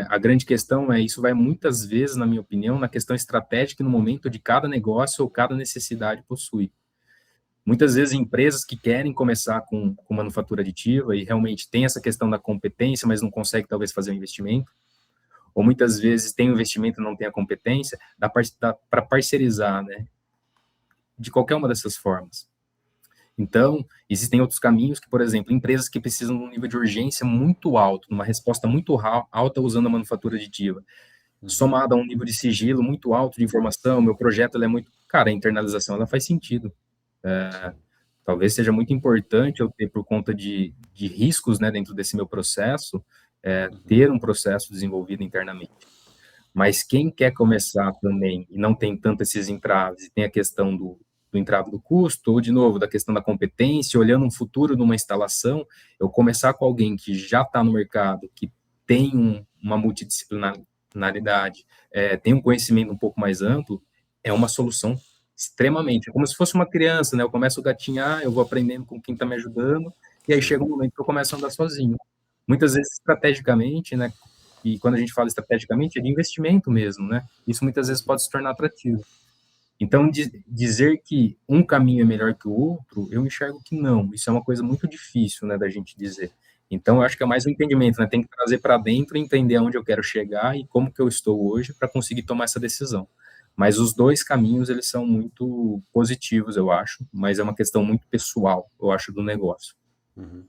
a grande questão é isso vai muitas vezes, na minha opinião, na questão estratégica no momento de cada negócio ou cada necessidade possui. Muitas vezes empresas que querem começar com manufatura aditiva e realmente tem essa questão da competência, mas não consegue talvez fazer o investimento, ou muitas vezes tem o investimento e não tem a competência, dá para parcerizar, né? De qualquer uma dessas formas. Então, existem outros caminhos que, por exemplo, empresas que precisam de um nível de urgência muito alto, uma resposta muito alta usando a manufatura aditiva, Uhum. somada a um nível de sigilo muito alto de informação, meu projeto é muito... Cara, a internalização ela faz sentido. Talvez seja muito importante eu ter, por conta de riscos, né, dentro desse meu processo, ter um processo desenvolvido internamente. Mas quem quer começar também e não tem tanto esses entraves, e tem a questão do entrave do custo, ou, de novo, da questão da competência, olhando um futuro numa instalação, eu começar com alguém que já está no mercado, que tem uma multidisciplinaridade, tem um conhecimento um pouco mais amplo, é uma solução extremamente. É como se fosse uma criança, né? Eu começo a gatinhar, eu vou aprendendo com quem está me ajudando, e aí chega um Sim. momento que eu começo a andar sozinho. Muitas vezes, estrategicamente, né? E quando a gente fala estrategicamente, é de investimento mesmo, né? Isso muitas vezes pode se tornar atrativo. Então, dizer que um caminho é melhor que o outro, eu enxergo que não. Isso é uma coisa muito difícil, né, da gente dizer. Então, eu acho que é mais um entendimento, né? Tem que trazer para dentro, entender aonde eu quero chegar e como que eu estou hoje para conseguir tomar essa decisão. Mas os dois caminhos, eles são muito positivos, eu acho, mas é uma questão muito pessoal, eu acho, do negócio. Uhum.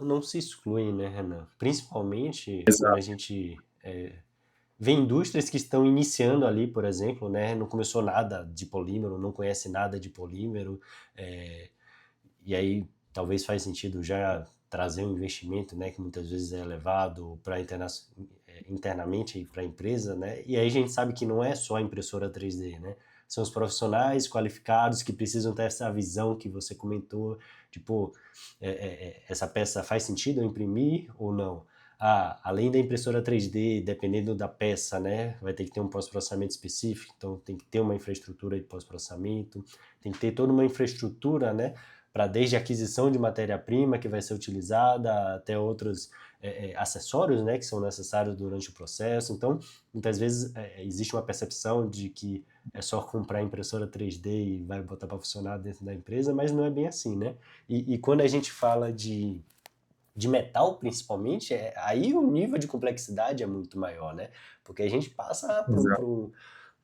Não se exclui, né, Renan? Principalmente quando a Exato. gente vê indústrias que estão iniciando ali, por exemplo, né, não começou nada de polímero, não conhece nada de polímero, é, e aí talvez faz sentido já trazer um investimento, né, que muitas vezes é elevado para internamente para a empresa, né? E aí a gente sabe que não é só a impressora 3D, né? São os profissionais qualificados que precisam ter essa visão que você comentou, tipo, essa peça faz sentido eu imprimir ou não? Ah, além da impressora 3D, dependendo da peça, né, vai ter que ter um pós-processamento específico, então tem que ter uma infraestrutura de pós-processamento, tem que ter toda uma infraestrutura, né, para desde a aquisição de matéria-prima que vai ser utilizada até outros acessórios, né, que são necessários durante o processo. Então, muitas vezes existe uma percepção de que é só comprar impressora 3D e vai botar para funcionar dentro da empresa, mas não é bem assim, né? E quando a gente fala de metal, principalmente, aí o nível de complexidade é muito maior, né? Porque a gente passa para Exato.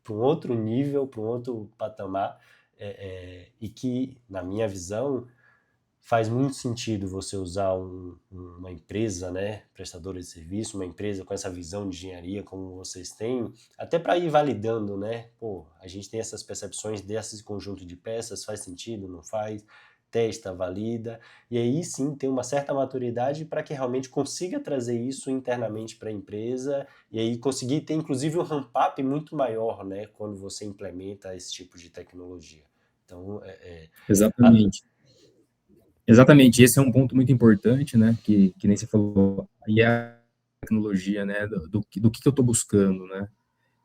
um outro nível, para um outro patamar, e que, na minha visão, faz muito sentido você usar uma empresa, né, prestadora de serviço, uma empresa com essa visão de engenharia como vocês têm, até para ir validando, né? Pô, a gente tem essas percepções desse conjunto de peças, faz sentido, não faz? Testa, valida, e aí sim tem uma certa maturidade para que realmente consiga trazer isso internamente para a empresa e aí conseguir ter inclusive um ramp-up muito maior, né, quando você implementa esse tipo de tecnologia. Então, a- Exatamente. Exatamente, esse é um ponto muito importante, né, que nem você falou, e a tecnologia, né, do que eu estou buscando, né.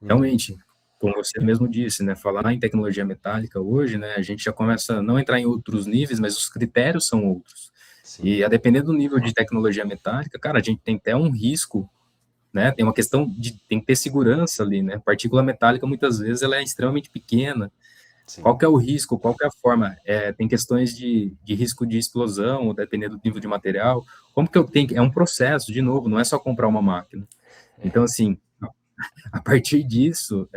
Uhum, Realmente, como você mesmo disse, né, falar em tecnologia metálica hoje, né, a gente já começa a não entrar em outros níveis, mas os critérios são outros. sim, E a depender do nível de tecnologia metálica, cara, a gente tem até um risco, né, tem uma questão de tem que ter segurança ali, né, partícula metálica muitas vezes ela é extremamente pequena, sim. qual que é o risco, qual que é a forma? Tem questões de risco de explosão, dependendo do nível de material, como que eu tenho que é um processo, de novo, não é só comprar uma máquina. Então, assim, a partir disso,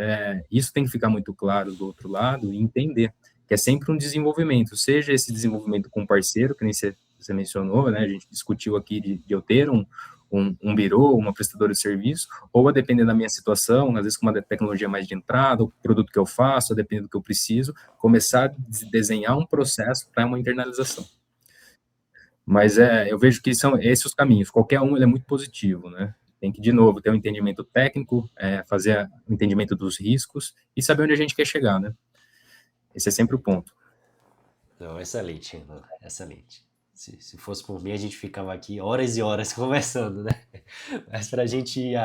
isso tem que ficar muito claro do outro lado e entender que é sempre um desenvolvimento, seja esse desenvolvimento com um parceiro, que nem você mencionou, né, a gente discutiu aqui de eu ter um birô, uma prestadora de serviço, ou a depender da minha situação, às vezes com uma tecnologia mais de entrada, o produto que eu faço, a depender do que eu preciso, começar a desenhar um processo para uma internalização. Mas eu vejo que são esses os caminhos. Qualquer um ele é muito positivo, né? Tem que, de novo, ter um entendimento técnico, fazer o entendimento dos riscos e saber onde a gente quer chegar, né? Esse é sempre o ponto. Não, excelente, Renan, excelente. Se fosse por mim, a gente ficava aqui horas e horas conversando, né? Mas para a gente ir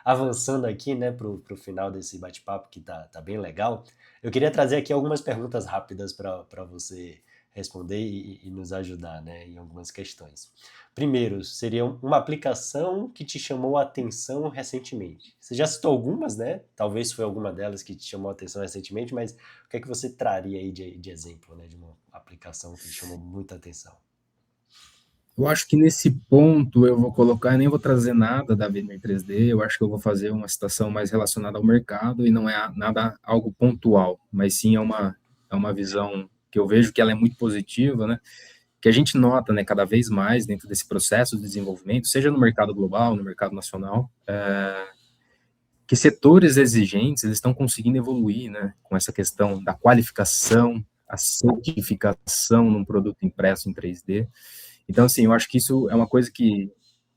avançando aqui, né, pro final desse bate-papo que tá bem legal, eu queria trazer aqui algumas perguntas rápidas para você responder e nos ajudar, né, em algumas questões. Primeiro, seria uma aplicação que te chamou a atenção recentemente. Você já citou algumas, né? Talvez foi alguma delas que te chamou a atenção recentemente, mas o que é que você traria aí de exemplo, né, de uma aplicação que te chamou muita atenção? Eu acho que nesse ponto eu vou colocar, nem vou trazer nada da VMware 3D, eu acho que eu vou fazer uma citação mais relacionada ao mercado e não é nada algo pontual, mas sim é uma visão que eu vejo que ela é muito positiva, né? Que a gente nota, né, cada vez mais dentro desse processo de desenvolvimento, seja no mercado global, no mercado nacional, que setores exigentes eles estão conseguindo evoluir, né, com essa questão da qualificação, a certificação num produto impresso em 3D. Então, assim, eu acho que isso é uma coisa que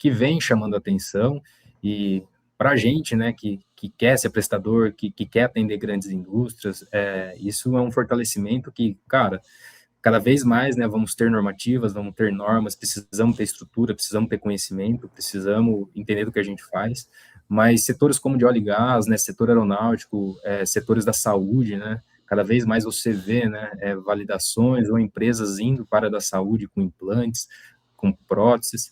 vem chamando atenção e para a gente, né, que quer ser prestador, que quer atender grandes indústrias, isso é um fortalecimento que, cara, cada vez mais, né, vamos ter normativas, vamos ter normas, precisamos ter estrutura, precisamos ter conhecimento, precisamos entender do que a gente faz, mas setores como de óleo e gás, né, setor aeronáutico, setores da saúde, né, cada vez mais você vê, né, validações ou empresas indo para a área da saúde com implantes, com próteses,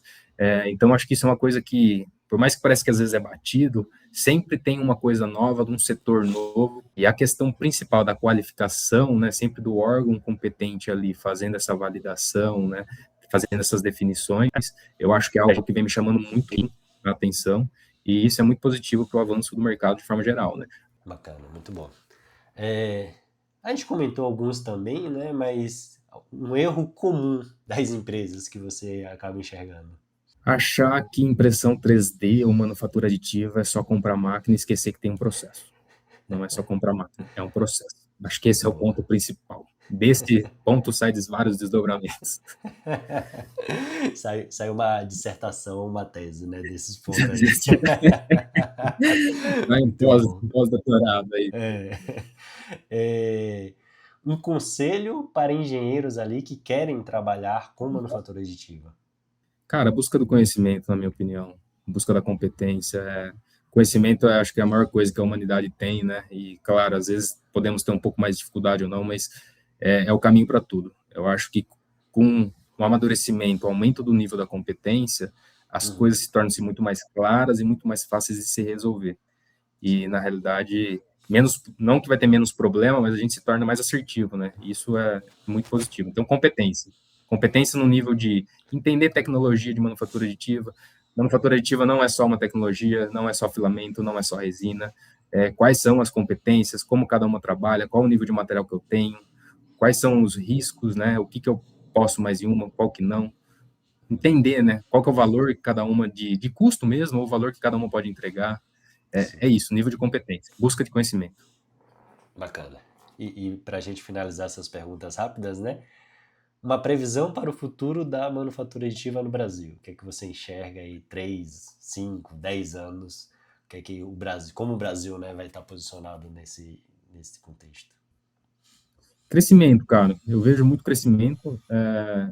então acho que isso é uma coisa que, por mais que pareça que às vezes é batido, sempre tem uma coisa nova, de um setor novo, e a questão principal da qualificação, né, sempre do órgão competente ali, fazendo essa validação, né, fazendo essas definições, eu acho que é algo que vem me chamando muito a atenção, e isso é muito positivo para o avanço do mercado de forma geral, né. Bacana, muito bom. É, a gente comentou alguns também, né? Mas um erro comum das empresas que você acaba enxergando. Achar que impressão 3D ou manufatura aditiva é só comprar máquina e esquecer que tem um processo. Não é só comprar máquina, é um processo. Acho que esse é o Boa. ponto principal. Desse ponto saem vários desdobramentos. Sai uma dissertação, uma tese, né? Desses pontos aí. Vai em Muito bom. pós-doutorado aí. É. É, um conselho para engenheiros ali que querem trabalhar com manufatura aditiva. Cara, a busca do conhecimento, na minha opinião, busca da competência, conhecimento, acho que é a maior coisa que a humanidade tem, né? E claro, às vezes podemos ter um pouco mais de dificuldade ou não, mas é o caminho para tudo. Eu acho que com o amadurecimento, o aumento do nível da competência, as Uhum, coisas se tornam-se muito mais claras e muito mais fáceis de se resolver. E sim, na realidade, menos, não que vai ter menos problema, mas a gente se torna mais assertivo, né? Isso é muito positivo. Então, competência. Competência no nível de entender tecnologia de manufatura aditiva. Manufatura aditiva não é só uma tecnologia, não é só filamento, não é só resina. Quais são as competências, como cada uma trabalha, qual o nível de material que eu tenho, quais são os riscos, né? O que que eu posso mais em uma, qual que não. Entender, né? Qual que é o valor que cada uma de custo mesmo, ou o valor que cada uma pode entregar. sim. É isso, nível de competência, busca de conhecimento. Bacana. E para a gente finalizar essas perguntas rápidas, né? Uma previsão para o futuro da manufatura aditiva no Brasil. O que é que você enxerga aí 3, 5, 10 anos? O que é que o Brasil, como o Brasil, né, vai estar posicionado nesse contexto? Crescimento, cara. Eu vejo muito crescimento.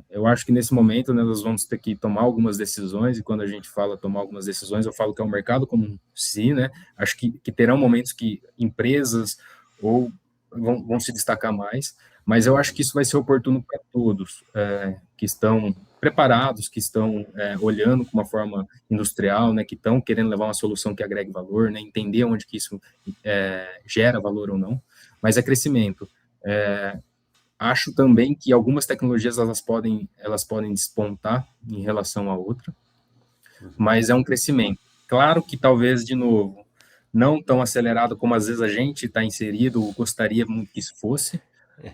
Eu acho que nesse momento, né, nós vamos ter que tomar algumas decisões, e quando a gente fala tomar algumas decisões, eu falo que é o mercado como um si, né? Acho que terão momentos que empresas ou vão se destacar mais, mas eu acho que isso vai ser oportuno para todos, que estão preparados, que estão olhando com uma forma industrial, né, que estão querendo levar uma solução que agregue valor, né, entender onde que isso gera valor ou não, mas é crescimento. Acho também que algumas tecnologias elas podem despontar em relação a outra, mas é um crescimento. Claro que talvez, de novo, não tão acelerado como às vezes a gente está inserido, ou gostaria muito que isso fosse,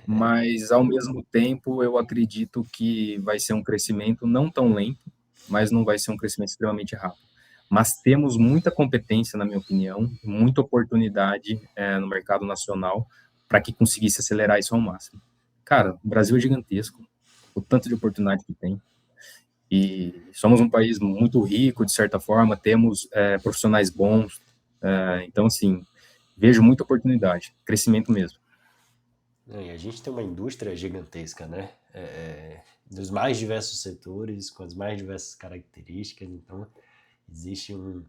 mas ao mesmo tempo eu acredito que vai ser um crescimento não tão lento, mas não vai ser um crescimento extremamente rápido. Mas temos muita competência, na minha opinião, muita oportunidade no mercado nacional para que conseguisse acelerar isso ao máximo. Cara, o Brasil é gigantesco, o tanto de oportunidade que tem, e somos um país muito rico, de certa forma, temos profissionais bons, então, assim, vejo muita oportunidade, crescimento mesmo. Não, e a gente tem uma indústria gigantesca, né? Dos mais diversos setores, com as mais diversas características, então existe um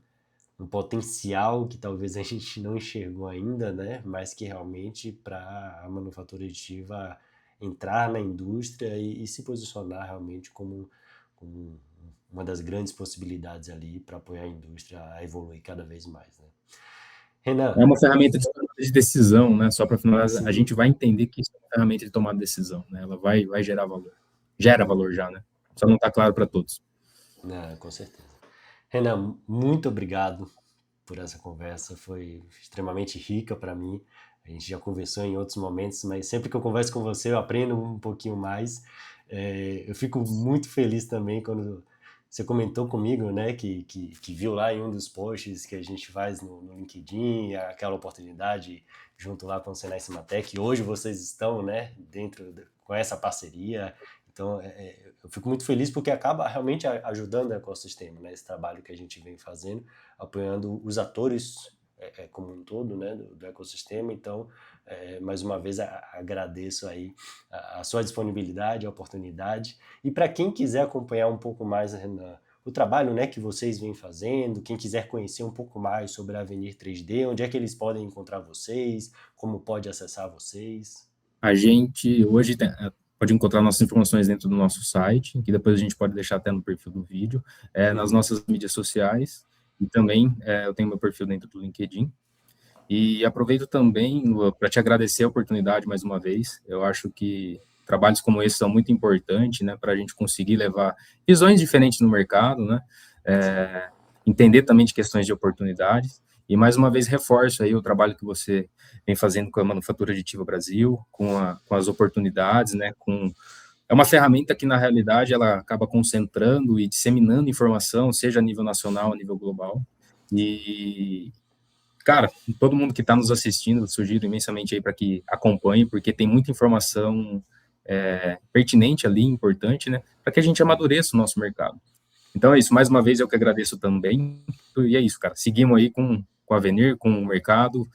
potencial que talvez a gente não enxergou ainda, né? Mas que realmente para a manufatura aditiva entrar na indústria e se posicionar realmente como uma das grandes possibilidades ali para apoiar a indústria a evoluir cada vez mais, né? Renan, É uma ferramenta de tomada de decisão, né? Só para finalizar, a sim, gente vai entender que isso é uma ferramenta de tomada de decisão, né? Ela vai gerar valor. Gera valor já, né? Só não está claro para todos. né, com certeza. Renan, muito obrigado por essa conversa, foi extremamente rica para mim. A gente já conversou em outros momentos, mas sempre que eu converso com você eu aprendo um pouquinho mais. Eu fico muito feliz também quando você comentou comigo, né, que viu lá em um dos posts que a gente faz no LinkedIn, aquela oportunidade junto lá com o Senai Cimatec. Hoje vocês estão, né, com essa parceria. Então, eu fico muito feliz porque acaba realmente ajudando o ecossistema, né, esse trabalho que a gente vem fazendo, apoiando os atores como um todo, né, do ecossistema. Então, mais uma vez agradeço aí a sua disponibilidade, a oportunidade. E para quem quiser acompanhar um pouco mais o trabalho, né, que vocês vêm fazendo, quem quiser conhecer um pouco mais sobre a Avenir 3D, onde é que eles podem encontrar vocês, como pode acessar vocês? A gente hoje pode encontrar nossas informações dentro do nosso site, que depois a gente pode deixar até no perfil do vídeo, nas Uhum. nossas mídias sociais, e também eu tenho meu perfil dentro do LinkedIn. E aproveito também para te agradecer a oportunidade mais uma vez. Eu acho que trabalhos como esse são muito importantes, né, para a gente conseguir levar visões diferentes no mercado, né, Sim. entender também de questões de oportunidades. E mais uma vez reforço aí o trabalho que você vem fazendo com a Manufatura Aditiva Brasil, com as oportunidades, né, é uma ferramenta que na realidade ela acaba concentrando e disseminando informação, seja a nível nacional, a nível global. E cara, todo mundo que está nos assistindo, sugiro imensamente aí para que acompanhe, porque tem muita informação pertinente ali, importante, né, para que a gente amadureça o nosso mercado. Então é isso, mais uma vez eu que agradeço também, e é isso, cara, seguimos aí com a Avenir, com o mercado,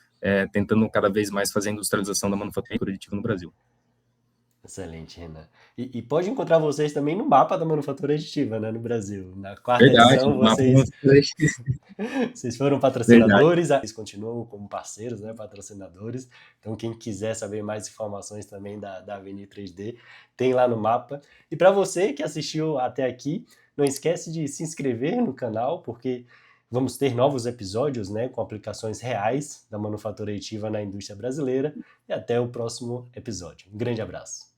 tentando cada vez mais fazer a industrialização da manufatura aditiva no Brasil. Excelente, Renan. E pode encontrar vocês também no mapa da manufatura aditiva, né, no Brasil. Na quarta Verdade, edição, mapa vocês foram verdade. patrocinadores, eles continuam como parceiros, né, patrocinadores. Então, quem quiser saber mais informações também da Avenir 3D, tem lá no mapa. E para você que assistiu até aqui, não esquece de se inscrever no canal, porque vamos ter novos episódios, né, com aplicações reais da manufatura aditiva na indústria brasileira. E até o próximo episódio. Um grande abraço.